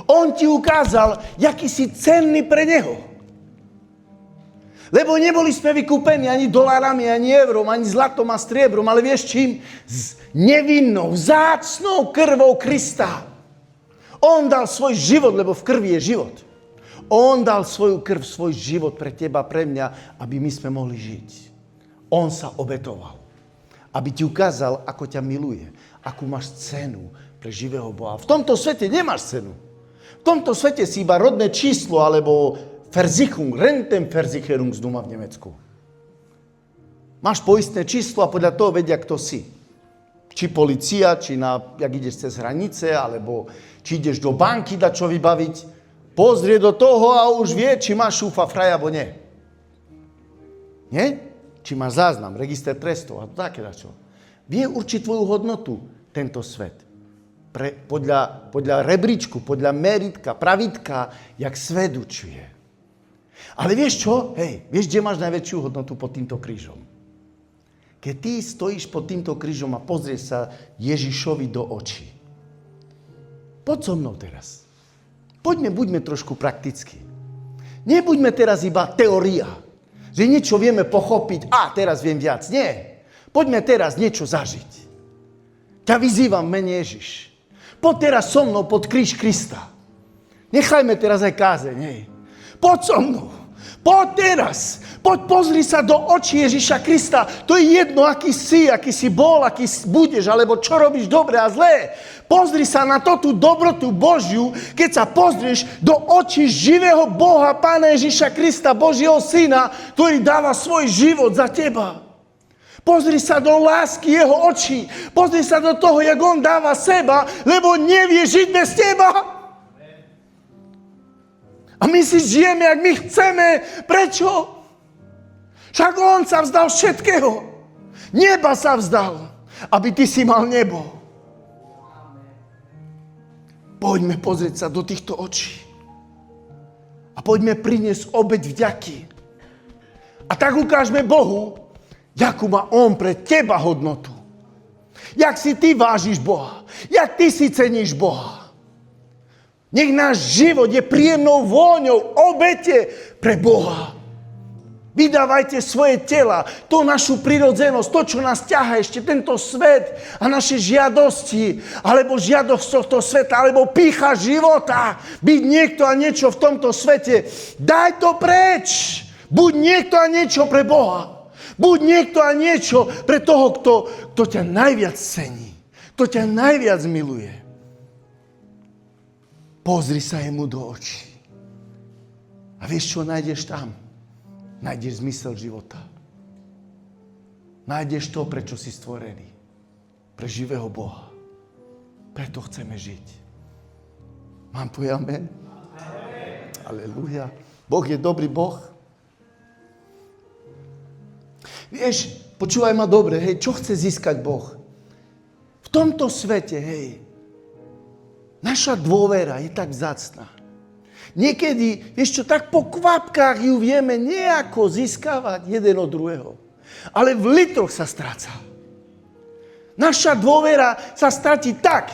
On ti ukázal, jaký si cenný pre neho. Lebo neboli sme vykúpení ani dolárami, ani eurom, ani zlatom a striebrom, ale vieš čím? S nevinnou, vzácnou krvou Krista. On dal svoj život, lebo v krvi je život. On dal svoju krv, svoj život pre teba, pre mňa, aby my sme mohli žiť. On sa obetoval, aby ti ukázal, ako ťa miluje, akú máš cenu pre živého Boha. V tomto svete nemáš cenu. V tomto svete si iba rodné číslo, alebo Versicherung, Rentenversicherung z doma v Nemecku. Máš poistné číslo a podľa toho vedia, kto si. Či polícia, či jak ideš cez hranice, alebo či ideš do banky dať čo vybaviť. Pozrie do toho a už vie, či máš šúfa fraj, alebo nie. Nie? Či máš záznam, register trestov a také dačo. Vie určiť tvoju hodnotu tento svet. Podľa rebríčku, podľa meritka, pravidka, jak svet učuje. Ale vieš čo? Hej, vieš, kde máš najväčšiu hodnotu pod týmto krížom? Keď ty stojíš pod týmto krížom a pozrieš sa Ježišovi do očí. Poď so mnou teraz. Buďme trošku praktickí. Nebuďme teraz iba teória, že niečo vieme pochopiť a teraz viem viac. Nie. Poďme teraz niečo zažiť. Ťa vyzývam v mene Ježiš. Poď teraz so mnou pod kríž Krista. Nechajme teraz aj kázeň. Poď so mnou. Poď teraz. Poď pozri sa do očí Ježiša Krista. To je jedno, aký si bol, aký budeš, alebo čo robíš dobre a zlé. Pozri sa na tú dobrotu Božiu, keď sa pozrieš do očí živého Boha, Pána Ježiša Krista, Božieho Syna, ktorý dáva svoj život za teba. Pozri sa do lásky jeho očí. Pozri sa do toho, jak on dáva seba, lebo nevie žiť bez teba. A my si žijeme, jak my chceme. Prečo? Však on sa vzdal všetkého. Neba sa vzdal, aby ty si mal nebo. Poďme pozrieť sa do týchto očí. A poďme priniesť obeť vďaky. A tak ukážme Bohu, jakú má on pre teba hodnotu. Jak si ty vážiš Boha. Jak ty si ceníš Boha. Nech náš život je príjemnou vôňou obete pre Boha. Vydávajte svoje tela, tú našu prirodzenosť, to, čo nás ťahá ešte tento svet a naše žiadosti, alebo žiadosť tohto sveta, alebo pýcha života, byť niekto a niečo v tomto svete. Daj to preč. Buď niekto a niečo pre Boha. Buď niekto a niečo pre toho, kto ťa najviac cení, kto ťa najviac miluje. Pozri sa jemu do očí. A vieš, čo nájdeš tam? Nájdeš zmysel života. Nájdeš to, prečo si stvorený. Pre živého Boha. Preto chceme žiť. Mám tu amen? Aleluja. Boh je dobrý Boh. Vieš, počúvaj ma dobre, hej, čo chce získať Boh? V tomto svete, hej, naša dôvera je tak vzácna. Niekedy, vieš čo, tak po kvapkách ju vieme nejako získavať jeden od druhého. Ale v litroch sa stráca. Naša dôvera sa stratí tak,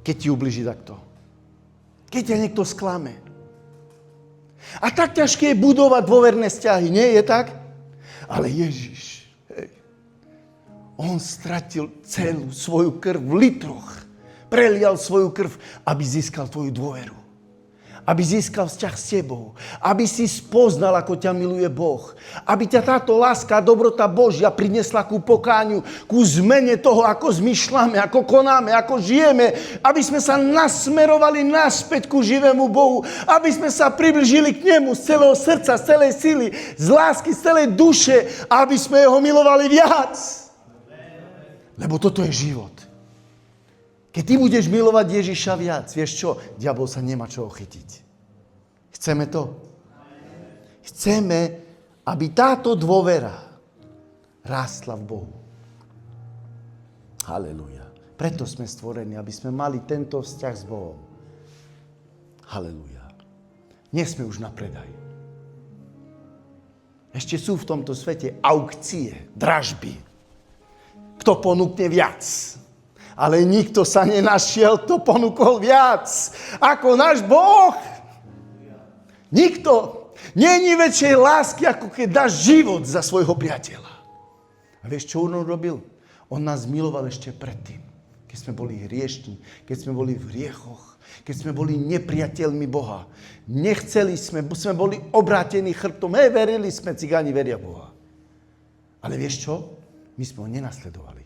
keď ti ubliží takto. Keď ťa niekto sklame. A tak ťažké je budovať dôverné vzťahy, nie je tak? Ale Ježiš, hej, on stratil celú svoju krv v litroch. Prelial svoju krv, aby získal tvoju dôveru. Aby získal vzťah s tebou. Aby si spoznal, ako ťa miluje Boh. Aby ťa táto láska a dobrota Božia prinesla ku pokániu, ku zmene toho, ako zmyšľame, ako konáme, ako žijeme. Aby sme sa nasmerovali naspäť ku živému Bohu. Aby sme sa priblížili k nemu z celého srdca, z celej sily, z lásky, z celej duše. Aby sme ho milovali viac. Lebo toto je život. Keď ty budeš milovať Ježiša viac, vieš čo? Diabol sa nemá čoho chytiť. Chceme to? Chceme, aby táto dôvera rástla v Bohu. Halelúja. Preto sme stvorení, aby sme mali tento vzťah s Bohom. Halelúja. Nie sme už na predaj. Ešte sú v tomto svete aukcie, dražby. Kto ponúkne viac? Ale nikto sa nenašiel, kto ponúkol viac ako náš Boh. Nikto. Není väčšej lásky, ako keď dáš život za svojho priateľa. A vieš, čo on robil? On nás miloval ešte predtým, keď sme boli hriešni, keď sme boli v hriechoch, keď sme boli nepriateľmi Boha. Nechceli sme boli obrátení chrbtom. Verili sme, cigáni veria Boha. Ale vieš čo? My sme ho nenasledovali.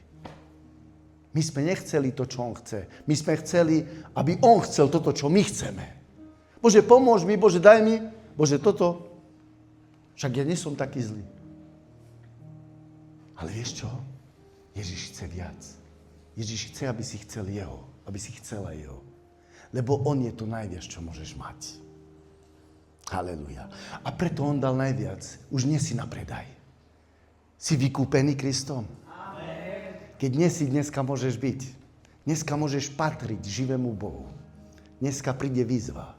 My sme nechceli to, čo on chce. My sme chceli, aby on chcel toto, čo my chceme. Bože, pomôž mi, Bože, daj mi. Bože, toto. Však ja nie som taký zlý. Ale vieš čo? Ježiš chce viac. Ježiš chce, aby si chcel jeho. Aby si chcela jeho. Lebo on je to najviac, čo môžeš mať. Halelúja. A preto on dal najviac. Už nie si na predaj. Si vykúpený Kristom. Keď nie si, dneska môžeš byť. Dneska môžeš patriť živému Bohu. Dneska príde výzva.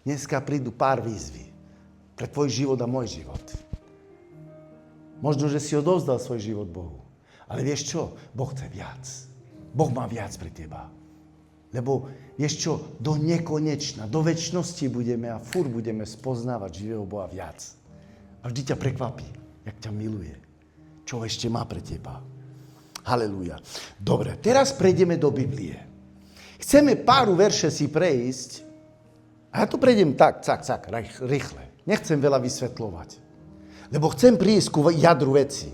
Dneska prídu pár výzvy. Pre tvoj život a môj život. Možno, že si odovzdal svoj život Bohu. Ale vieš čo? Boh chce viac. Boh má viac pre teba. Lebo vieš čo? Do nekonečna, do večnosti budeme a furt budeme spoznávať živého Boha viac. A vždy ťa prekvapí, jak ťa miluje. Čo ešte má pre teba. Halelúja. Dobre, teraz prejdeme do Biblie. Chceme pár verše si prejsť. A ja to prejdem tak, rýchle. Nechcem veľa vysvetľovať. Lebo chcem prísť ku jadru veci.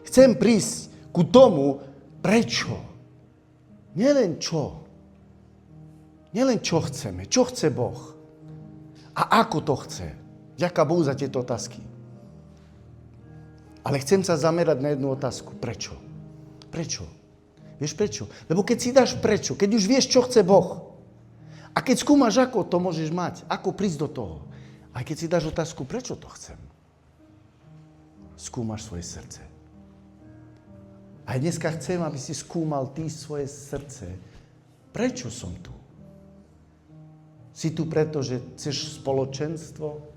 Chcem prísť ku tomu, prečo. Nielen čo. Nielen čo chceme. Čo chce Boh. A ako to chce. Ďaká Bohu za tieto otázky. Ale chcem sa zamerať na jednu otázku. Prečo? Prečo? Vieš prečo? Lebo keď si dáš prečo, keď už vieš, čo chce Boh, a keď skúmaš, ako to môžeš mať, ako prísť do toho, a keď si dáš otázku, prečo to chcem, skúmaš svoje srdce. A dneska chcem, aby si skúmal ty svoje srdce. Prečo som tu? Si tu preto, že chceš spoločenstvo?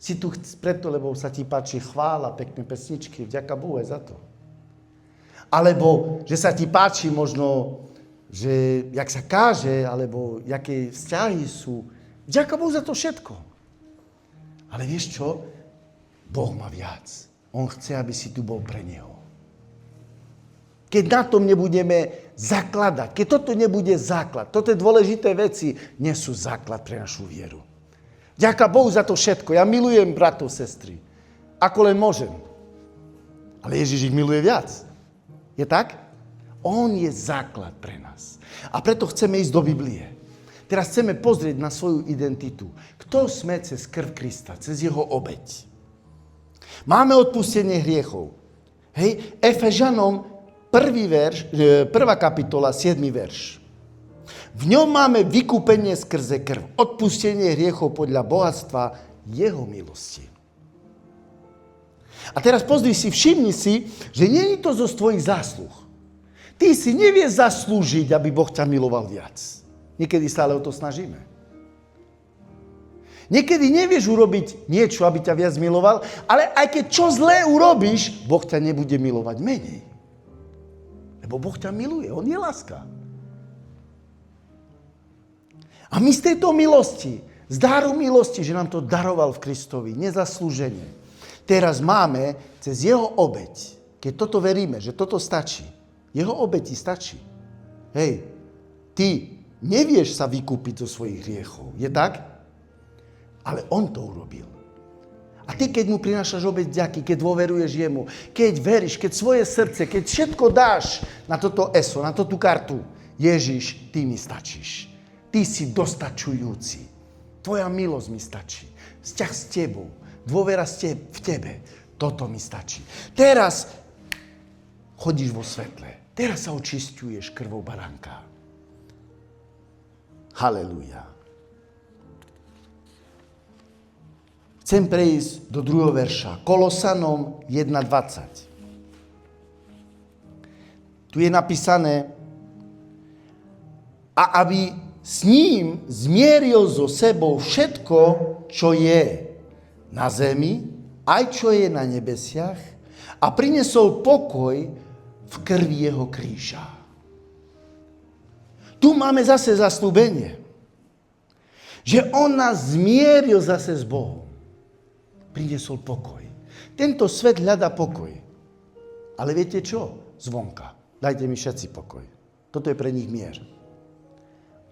Si tu preto, lebo sa ti páči chvála, pekné pesničky, vďaka Bohu aj za to. Alebo, že sa ti páči možno že jak sa káže, alebo jaké vzťahy sú. Ďaká Bohu za to všetko. Ale vieš čo? Boh má viac. On chce, aby si tu bol pre Neho. Keď na tom nebudeme zakladať, keď toto nebude základ, toto je dôležité veci, nie sú základ pre našu vieru. Ďaká Bohu za to všetko. Ja milujem bratov, sestry. Ako len môžem. Ale Ježiš ich miluje viac. Je tak? On je základ pre nás. A preto chceme ísť do Biblie. Teraz chceme pozrieť na svoju identitu. Kto sme cez krv Krista, cez jeho obeť. Máme odpustenie hriechov. Hej, Efežanom 1. kapitola, 7. verš. V ňom máme vykúpenie skrze krv, odpustenie hriechov podľa bohatstva jeho milosti. A teraz pozri si, všimni si, že nie je to zo tvojich zásluh. Ty si nevieš zaslúžiť, aby Boh ťa miloval viac. Niekedy sa ale o to snažíme. Niekedy nevieš urobiť niečo, aby ťa viac miloval, ale aj keď čo zlé urobíš, Boh ťa nebude milovať menej. Lebo Boh ťa miluje, on je láska. A my z tejto milosti, z daru milosti, že nám to daroval v Kristovi, nezaslúžene, teraz máme cez jeho obeť, keď toto veríme, že toto stačí, jeho obeť ti stačí. Hej, ty nevieš sa vykúpiť zo svojich hriechov, je tak? Ale on to urobil. A ty, keď mu prinášaš obeť vďaky, keď dôveruješ jemu, keď veríš, keď svoje srdce, keď všetko dáš na toto ESO, na tú kartu, Ježiš, ty mi stačíš. Ty si dostačujúci. Tvoja milosť mi stačí. Vzťah s tebou, dôvera v tebe, toto mi stačí. Teraz chodíš vo svetle. Teraz sa očisťuješ krvou baránka. Halelúja. Chcem prejsť do 2. verša. Kolosanom 1.20. Tu je napísané, a aby s ním zmieril so sebou všetko, čo je na zemi, aj čo je na nebesiach, a prinesol pokoj v krvi jeho kríža. Tu máme zase zasľúbenie, že on nás zmieril zase s Bohom. Priniesol pokoj. Tento svet hľadá pokoj. Ale viete čo? Zvonka. Dajte mi všetci pokoj. Toto je pre nich mier.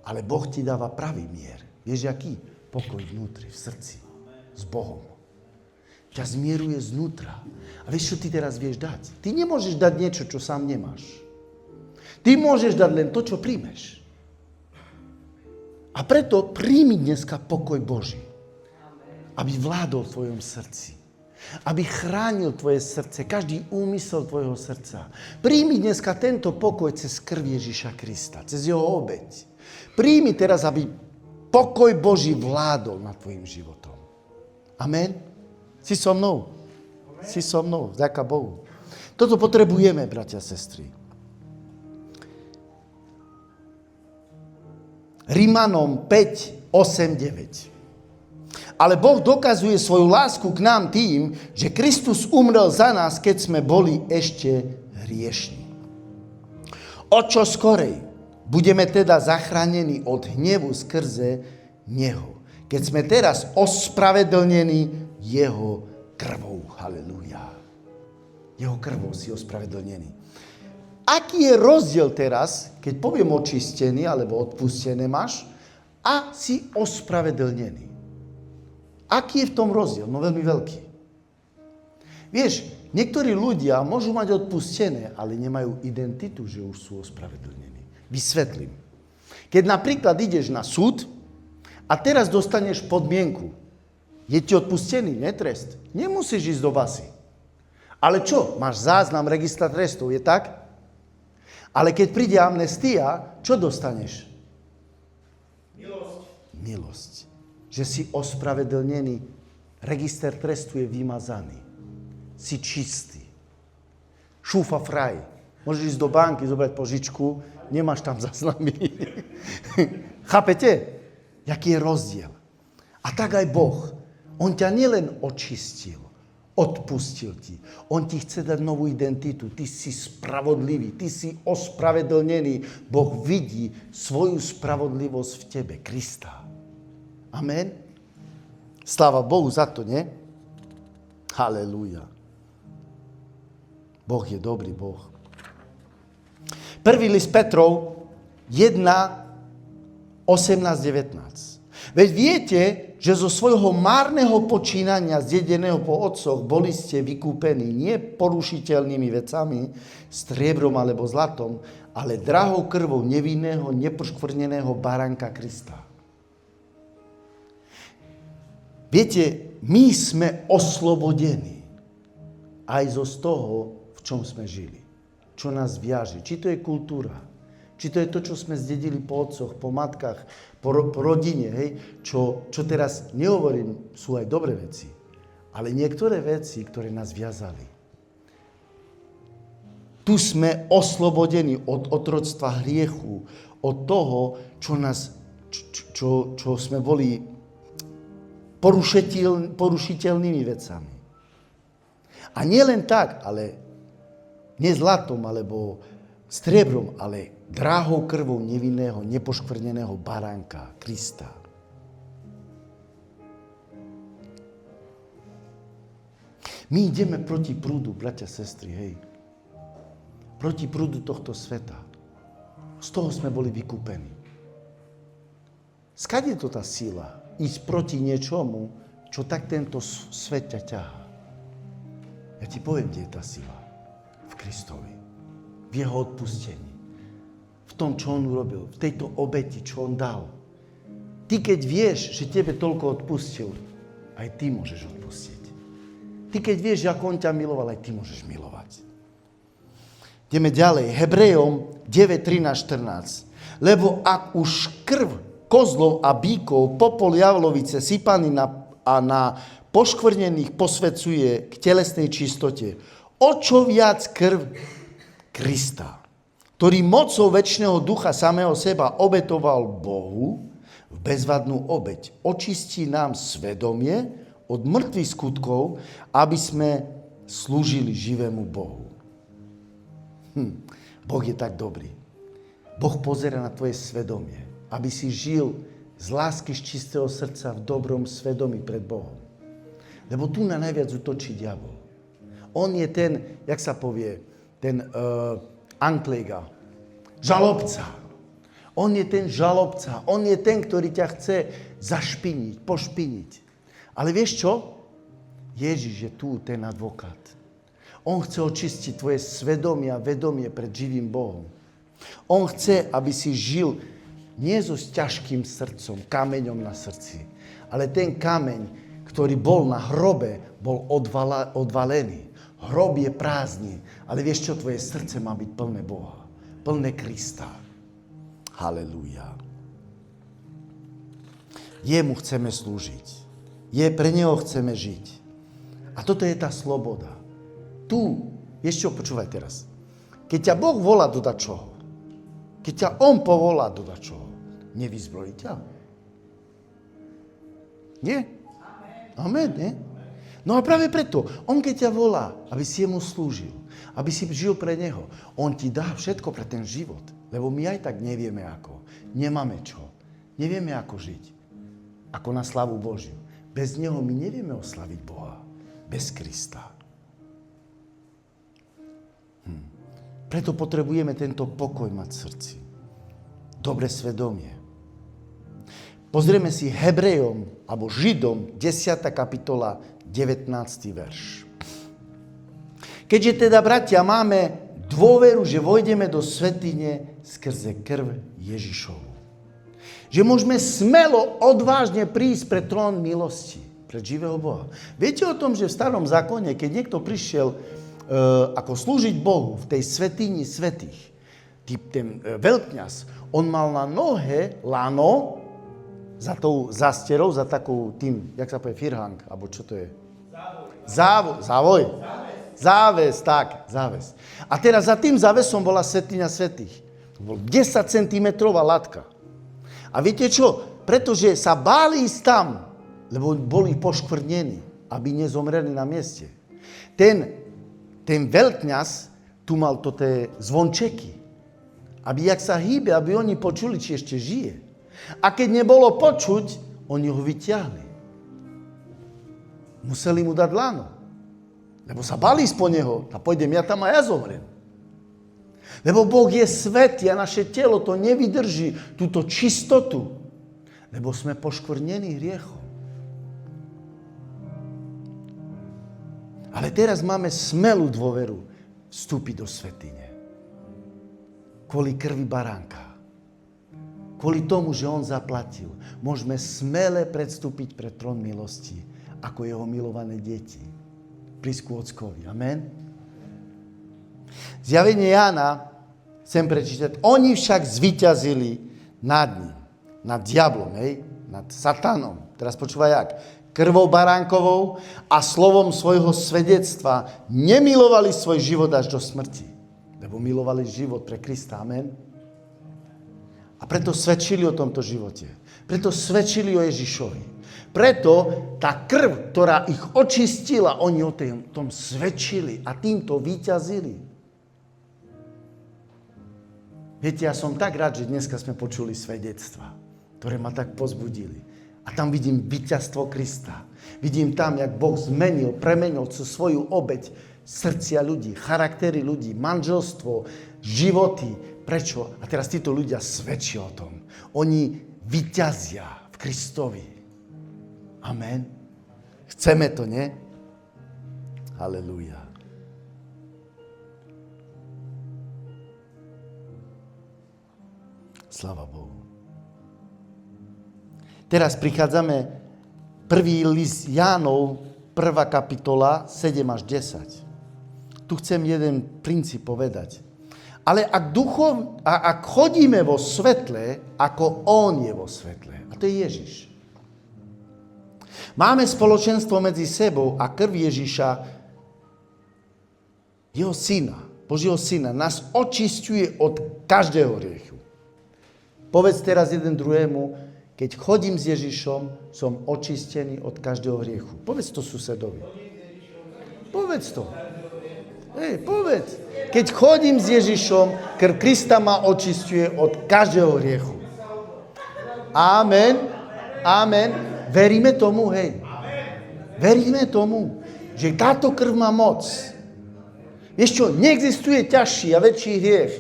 Ale Boh ti dáva pravý mier. Vieš, aký? Pokoj vnútri, v srdci. S Bohom. Ťa zmieruje znútra. A vieš, čo ty teraz vieš dať? Ty nemôžeš dať niečo, čo sám nemáš. Ty môžeš dať len to, čo príjmeš. A preto príjmi dneska pokoj Boží. Aby vládol v tvojom srdci. Aby chránil tvoje srdce, každý úmysel tvojho srdca. Príjmi dneska tento pokoj cez krv Ježiša Krista, cez jeho obeť. Príjmi teraz, aby pokoj Boží vládol nad tvojim životom. Amen? Si so mnou? Amen. Si so mnou, vďaka Bohu. Toto potrebujeme, bratia a sestry. Rimanom 5, 8, 9. Ale Boh dokazuje svoju lásku k nám tým, že Kristus umrel za nás, keď sme boli ešte hriešni. O čo skorej budeme teda zachránení od hnevu skrze Neho, keď sme teraz ospravedlnení Jeho krvou. Halelúja. Jeho krvou si ospravedlnený. Aký je rozdiel teraz, keď poviem očistený alebo odpustený máš a si ospravedlnený? Aký je v tom rozdiel? No veľmi veľký. Vieš, niektorí ľudia môžu mať odpustené, ale nemajú identitu, že už sú ospravedlnení. Vysvetlím. Keď napríklad ideš na súd a teraz dostaneš podmienku, je ti odpustený, netrest. Nemusíš ísť do basy. Ale čo? Máš záznam registra trestov, je tak? Ale keď príde amnestia, čo dostaneš? Milosť. Že si ospravedlnený, register trestu je vymazaný. Si čistý. Šúfa fraj. Môžeš ísť do banky, zobrať požičku, nemáš tam záznamy. Chápete? Jaký je rozdiel? A tak aj Boh. On ťa nielen očistil, Odpustil ti. On ti chce dať novú identitu. Ty si spravodlivý, ty si ospravedlnený. Boh vidí svoju spravodlivosť v tebe, Krista. Amen. Sláva Bohu za to, nie? Halelúja. Boh je dobrý Boh. Prvý list Petrov 1, 18, 19. Veď viete, že zo svojho márneho počínania zdedeného po otcoch boli ste vykúpení nie porušiteľnými vecami, striebrom alebo zlatom, ale drahou krvou nevinného, nepoškvrneného baránka Krista. Viete, my sme oslobodení aj z toho, v čom sme žili. Čo nás viaže. Či to je kultúra, či to je to, čo sme zdedili po otcoch, po matkách, po rodine, hej, čo teraz nehovorím, sú aj dobré veci, ale niektoré veci, ktoré nás viazali. Tu sme oslobodení od otroctva hriechu, od toho, čo sme boli porušiteľnými vecami. A nie len tak, ale nie zlatom alebo striebrom, ale drahou krvou nevinného, nepoškvrneného baránka Krista. My ideme proti prúdu, bratia, sestry, hej. Proti prúdu tohto sveta. Z toho sme boli vykúpení. Skade je to tá sila? Ísť proti niečomu, čo tak tento svet ťa ťahá. Ja ti poviem, kde je tá sila. V Kristovi. V jeho odpustení. V tom, čo on urobil. V tejto obeti, čo on dal. Ty, keď vieš, že tebe toľko odpustil, aj ty môžeš odpustiť. Ty, keď vieš, ako on ťa miloval, aj ty môžeš milovať. Ideme ďalej. Hebrejom 9, 13, 14. Lebo ak už krv kozlov a bíkov, popol javlovice, sypaný na poškvrnených posvecuje k telesnej čistote, o čo viac krv Krista, ktorý mocou večného ducha samého seba obetoval Bohu v bezvadnú obeť, očistí nám svedomie od mŕtvych skutkov, aby sme slúžili živému Bohu. Boh je tak dobrý. Boh pozerá na tvoje svedomie, aby si žil z lásky, z čistého srdca v dobrom svedomí pred Bohom. Lebo tu na najviac útočí diabol. On je ten, jak sa povie, ten anklega, žalobca. On je ten žalobca. On je ten, ktorý ťa chce zašpiniť, pošpiniť. Ale vieš čo? Ježiš je tu ten advokát. On chce očistiť tvoje svedomie a vedomie pred živým Bohom. On chce, aby si žil nie so ťažkým srdcom, kameňom na srdci, ale ten kameň, ktorý bol na hrobe, bol odvalený. Hrob je prázdny, ale vieš čo, tvoje srdce má byť plné Boha, plné Krista. Halelúja. Jemu chceme slúžiť. Pre neho chceme žiť. A toto je tá sloboda. Tu, vieš čo, počúvaj teraz. Keď ťa Boh volá do dačoho, keď ťa on povolá do dačoho, nevyzbrojí ťa? Nie? Amen, nie? No a práve preto, on keď ťa volá, aby si jemu slúžil, aby si žil pre neho, on ti dá všetko pre ten život. Lebo my aj tak nevieme ako. Nemáme čo. Nevieme ako žiť. Ako na slavu Božiu. Bez neho my nevieme oslaviť Boha. Bez Krista. Preto potrebujeme tento pokoj mať v srdci. Dobre svedomie. Pozrieme si Hebrejom, alebo Židom, 10. kapitola, 19. verš. Keďže teda, bratia, máme dôveru, že vojdeme do svätyne skrze krv Ježišovu. Že môžeme smelo, odvážne prísť pred trón milosti, pred živého Boha. Viete o tom, že v starom zákone, keď niekto prišiel ako slúžiť Bohu v tej svätyni svätých, ten veľkňaz, on mal na nohe lano za tou zásterou, za takou tým, jak sa povie, firhang, alebo čo to je? Závoj. Záves. A teraz za tým závesom bola svätyňa svätých. To bol 10 cm latka. A viete čo? Pretože sa báli ísť tam, lebo boli poškvrnení, aby nezomreli na mieste. Ten veľkňaz tu mal tie zvončeky, aby jak sa hýbe, aby oni počuli, či ešte žije. A keď nebolo počuť, oni ho vyťahli. Museli mu dať lano, lebo sa bali po neho, a pôjdem ja tam a ja zomrem. Lebo Boh je svätý a naše telo to nevydrží, túto čistotu, lebo sme poškvrnení hriechom. Ale teraz máme smelú dôveru vstúpiť do svätyne. Kvôli krvi baránka. Kvôli tomu, že on zaplatil. Môžeme smele predstúpiť pred trón milosti, ako jeho milované deti. Pri skôckovi. Amen? Zjavenie Jána chcem prečítať. Oni však zvíťazili nad ním. Nad diablom, hej? Nad satanom. Teraz počúvaj jak. Krvou baránkovou a slovom svojho svedectva nemilovali svoj život až do smrti. Lebo milovali život pre Krista. Amen? A preto svedčili o tomto živote. Preto svedčili o Ježišovi. Preto tá krv, ktorá ich očistila, oni o tom svedčili a týmto víťazili. Viete, ja som tak rád, že dneska sme počuli svedectva, ktoré ma tak pozbudili. A tam vidím víťazstvo Krista. Vidím tam, jak Boh premenil cez svoju obeť srdcia ľudí, charaktery ľudí, manželstvo, životy. Prečo? A teraz títo ľudia svedčia o tom. Oni víťazia v Kristovi. Amen. Chceme to, nie? Halelúja. Sláva Bohu. Teraz prichádzame prvý list Jánov, 1. kapitola, 7 až 10. Tu chcem jeden princíp povedať. Ale ak chodíme vo svetle, ako on je vo svetle, a to je Ježiš. Máme spoločenstvo medzi sebou a krv Ježiša, jeho syna, Božieho syna, nás očisťuje od každého hriechu. Povedz teraz jeden druhému, keď chodím s Ježišom, som očistený od každého hriechu. Povedz to susedovi. Povedz to. Povedz. Keď chodím s Ježišom, krv Krista ma očisťuje od každého hriechu. Amen. Amen. Veríme tomu, hej. Veríme tomu, že táto krv má moc. Vieš čo, neexistuje ťažší a väčší hriech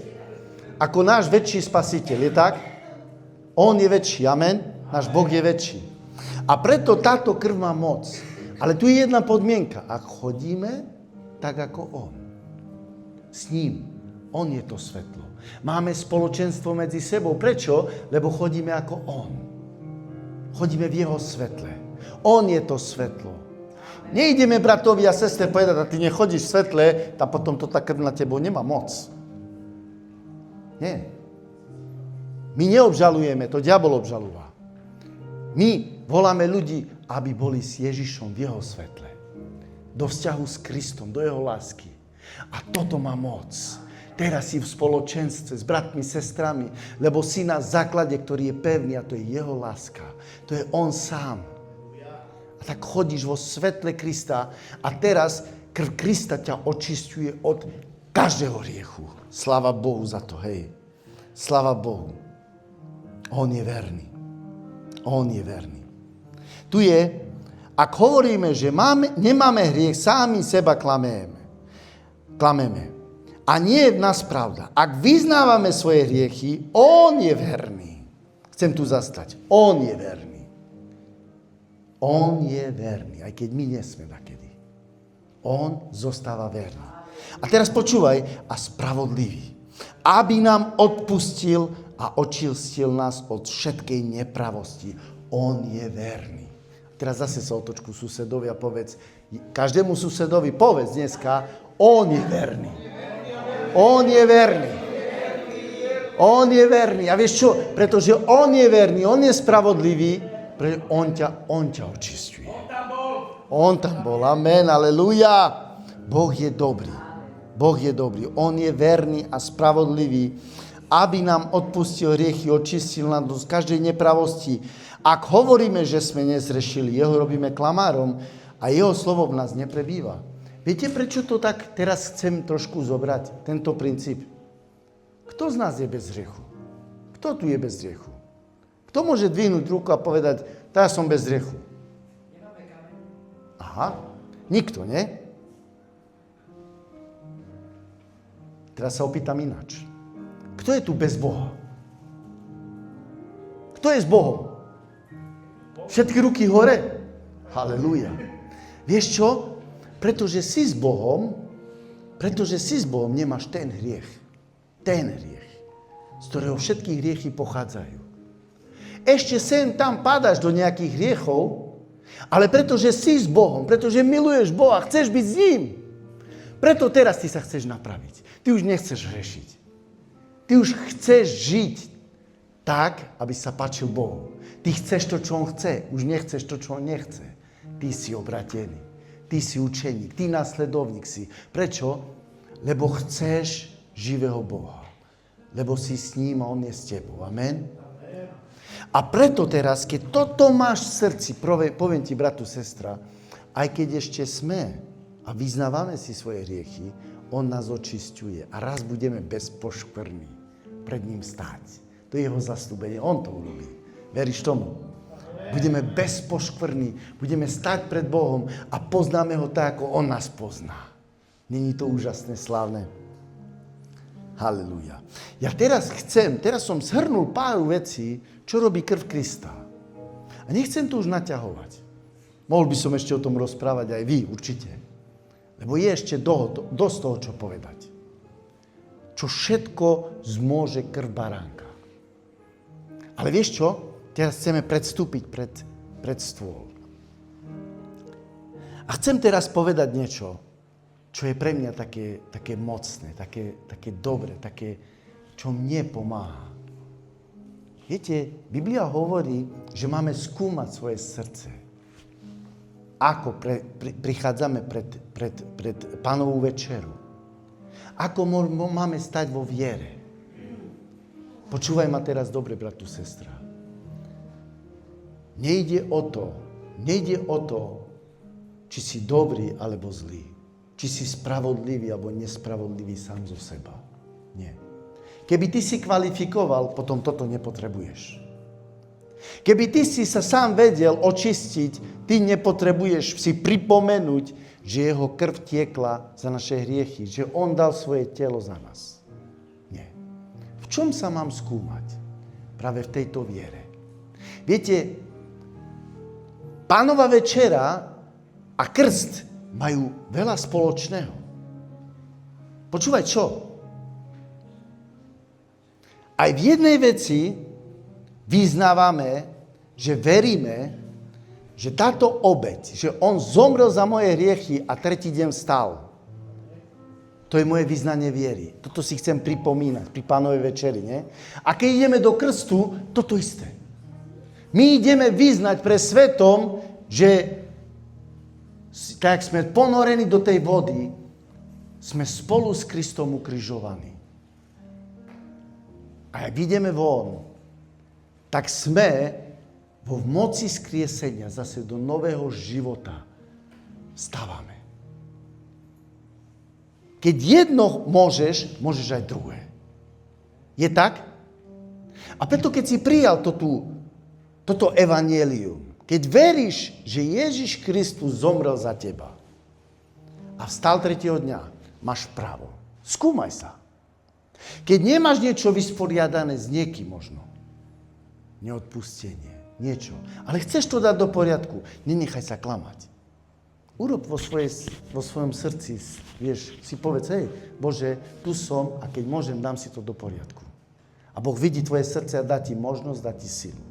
ako náš väčší spasiteľ. Je tak? On je väčší, amen? Náš Boh je väčší. A preto táto krv má moc. Ale tu je jedna podmienka. Ak chodíme, tak ako on. S ním. On je to svetlo. Máme spoločenstvo medzi sebou. Prečo? Lebo chodíme ako on. Chodíme v jeho svetle. On je to svetlo. Nejdeme bratovi a sestre povedať, a ty nechodíš v svetle, a potom to tá krv na tebou nemá moc. Nie. My neobžalujeme, to diabol obžalúva. My voláme ľudí, aby boli s Ježišom v jeho svetle. Do vzťahu s Kristom, do jeho lásky. A toto má moc. Teraz si v spoločenstve s bratmi, sestrami, lebo si na základe, ktorý je pevný, a to je jeho láska. To je on sám. A tak chodíš vo svetle Krista a teraz krv Krista ťa očisťuje od každého hriechu. Sláva Bohu za to, hej. Sláva Bohu. On je verný. On je verný. Tu je, ak hovoríme, že nemáme hriech, sami seba klameme. A nie je v nás pravda. Ak vyznávame svoje hriechy, on je verný. Chcem tu zastať. On je verný. On je verný, aj keď my nie sme takedy. On zostáva verný. A teraz počúvaj, a spravodlivý. Aby nám odpustil a očistil nás od všetkej nepravosti. On je verný. Teraz zase sa otočku susedovi a povedz, každému susedovi povedz dneska, on je verný. On je verný. On je verný. A vieš čo? Pretože on je verný, on je spravodlivý, pretože on ťa očisťuje. On tam bol. Amen. Aleluja. Boh je dobrý. Boh je dobrý. On je verný a spravodlivý, aby nám odpustil hriechy, očistil nás z každej nepravosti. Ak hovoríme, že sme nezrešili, jeho robíme klamárom a jeho slovo v nás neprebýva. Viete, prečo to tak teraz chcem trošku zobrať, tento princíp? Kto z nás je bez hriechu? Kto tu je bez hriechu? Kto môže dvihnúť ruku a povedať, ja som bez hriechu? Aha, nikto, nie? Teraz sa opýtam ináč. Kto je tu bez Boha? Kto je s Bohom? Všetky ruky hore? Halelúja. Vieš čo? Pretože si s Bohom, nemáš ten hriech. Ten hriech, z ktorého všetky hriechy pochádzajú. Ešte sem tam padáš do nejakých hriechov, ale pretože si s Bohom, pretože miluješ Boha, chceš byť s ním, preto teraz ty sa chceš napraviť. Ty už nechceš hrešiť. Ty už chceš žiť tak, aby sa páčil Bohu. Ty chceš to, čo on chce, už nechceš to, čo on nechce. Ty si obratený, ty si učeník, ty následovník si. Prečo? Lebo chceš živého Boha. Lebo si s ním a on je s tebou. Amen? A preto teraz, keď toto máš v srdci, poviem ti, bratu, sestra, aj keď ešte sme a vyznávame si svoje hriechy, on nás očisťuje a raz budeme bezpoškvrní pred ním stáť. To je jeho zastúbenie, on to urobí. Veríš tomu? Budeme bezpoškvrní, budeme stáť pred Bohom a poznáme ho tak, ako on nás pozná. Není to úžasné, slávne? Halelúja. Ja teraz som zhrnul pár vecí, čo robí krv Krista. A nechcem to už naťahovať. Mohol by som ešte o tom rozprávať aj vy, určite. Lebo je ešte dosť toho, čo povedať. Čo všetko zmôže krv baránka. Ale vieš čo? Teraz chceme predstúpiť pred stôl. A chcem teraz povedať niečo, čo je pre mňa také mocné, také dobré, čo mne pomáha. Viete, Biblia hovorí, že máme skúmať svoje srdce. Ako prichádzame pred Pánovú večeru. Ako máme stať vo viere. Počúvaj ma teraz dobre, bratu, sestra. Nejde o to, či si dobrý alebo zlý. Či si spravodlivý alebo nespravodlivý sám zo seba. Nie. Keby ty si kvalifikoval, potom toto nepotrebuješ. Keby ty si sa sám vedel očistiť, ty nepotrebuješ si pripomenúť, že jeho krv tiekla za naše hriechy, že on dal svoje telo za nás. Nie. V čom sa mám skúmať? Práve v tejto viere. Viete, Pánova večera a krst majú veľa spoločného. Počúvaj, čo? Aj v jednej veci vyznávame, že veríme, že táto obeť, že on zomrel za moje hriechy a tretí deň vstal. To je moje vyznanie viery. Toto si chcem pripomínať pri Pánovej večeri, nie? A keď ideme do krstu, toto isté. My ideme vyznať pre svetom, že tak sme ponorení do tej vody, sme spolu s Kristom ukrižovaní. A ak ideme von, tak sme vo moci skriesenia zase do nového života vstávame. Keď jedno môžeš aj druhé. Je tak? A preto, keď si prijal toto evanjelium, keď veríš, že Ježiš Kristus zomrel za teba a vstal tretieho dňa, máš právo. Skúmaj sa. Keď nemáš niečo vysporiadané s niekým možno, neodpustenie, niečo, ale chceš to dať do poriadku, nenechaj sa klamať. Urob vo svojom srdci, vieš, si povedz, hej, Bože, tu som a keď môžem, dám si to do poriadku. A Boh vidí tvoje srdce a dá ti možnosť, dá ti silu.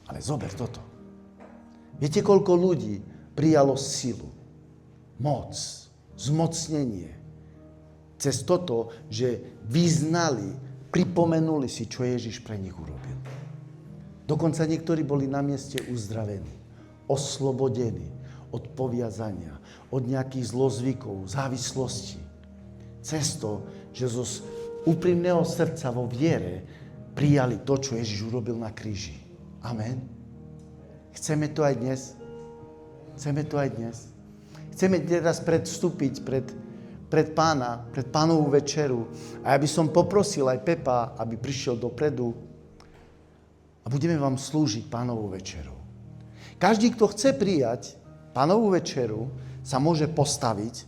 Ale zober toto. Viete, koľko ľudí prijalo silu, moc, zmocnenie cez toto, že vyznali, pripomenuli si, čo Ježiš pre nich urobil. Dokonca niektorí boli na mieste uzdravení, oslobodení od poviazania, od nejakých zlozvykov, závislostí. Cez to, že zo úprimného srdca vo viere prijali to, čo Ježiš urobil na kríži. Amen. Chceme to aj dnes? Chceme to aj dnes? Chceme teraz predvstúpiť pred Pána, pred Pánovú večeru. A ja by som poprosil aj Pepa, aby prišiel dopredu a budeme vám slúžiť Pánovú večeru. Každý, kto chce prijať Pánovú večeru, sa môže postaviť,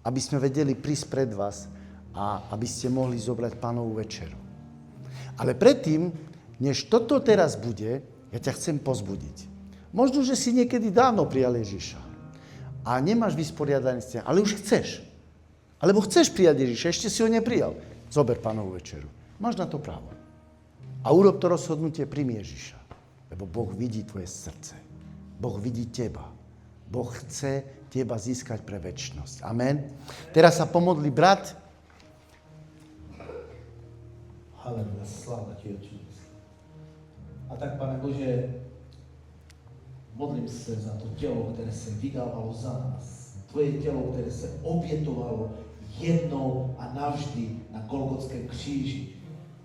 aby sme vedeli prísť pred vás a aby ste mohli zobrať Pánovú večeru. Ale predtým, než toto teraz bude, ja ťa chcem pozbudiť. Možno, že si niekedy dávno prijal Ježiša a nemáš vysporiadané s tým, ale už chceš. Alebo chceš prijať Ježiša, ešte si ho neprijal. Zober Pánovú večeru. Máš na to právo. A urob to rozhodnutie, príjmi Ježiša. Lebo Boh vidí tvoje srdce. Boh vidí teba. Boh chce teba získať pre večnosť. Amen. Teraz sa pomodlí brat. Haleluja, sláva ti, Otče. A tak, Pane Bože, modlím se za to tělo, které se vydávalo za nás. Tvoje tělo, které se obětovalo jednou a navždy na Golgotském kříži.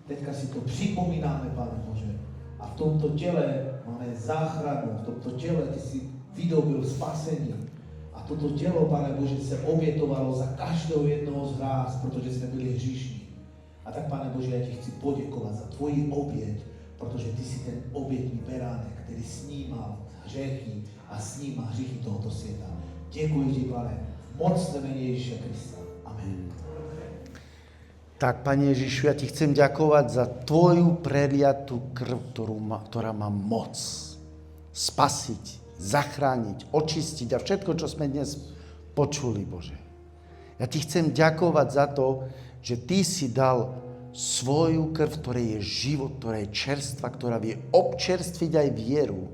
Teďka si to připomínáme, Pane Bože. A v tomto těle máme záchranu, v tomto těle ty si vydobil spasení. A toto tělo, Pane Bože, se obětovalo za každého jednoho z nás, protože jsme byli hříšní. A tak, Pane Bože, já ti chci poděkovat za tvoji oběť, protože ty jsi ten obětný beránek, který snímal hřechy a snímá hříchy tohoto světa. Děkuji ti, Pane, mocné jméně Ježíše Krista. Amen. Tak, Pane Ježišu, ja ti chcem ďakovať za tvoju preliatú krv, ktorá má moc spasiť, zachrániť, očistiť a všetko, čo sme dnes počuli, Bože. Ja ti chcem ďakovať za to, že ty si dal svoju krv, ktorá je život, ktorá je čerstva, ktorá vie občerstviť aj vieru,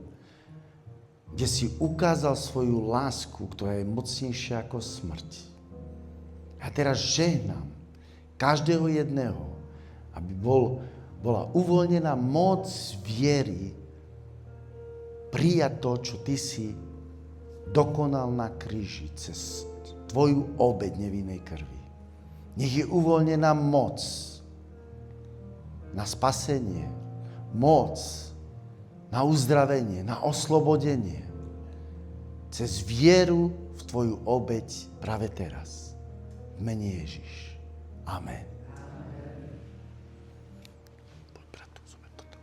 kde si ukázal svoju lásku, ktorá je mocnejšia ako smrť. A teraz žehnám každého jedného, aby bola uvoľnená moc viery prijať to, čo ty si dokonal na kríži cez tvoju obeť nevinnej krvi. Nech je uvoľnená moc na spasenie, moc na uzdravenie, na oslobodenie cez vieru v tvoju obeť práve teraz. V mene Ježiš. Amen. Poď, bratu, zober toto.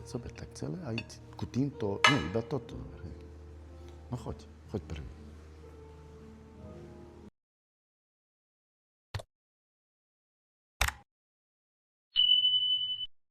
Zober tak celé a íď ku týmto, nie, iba toto. No choď prvý.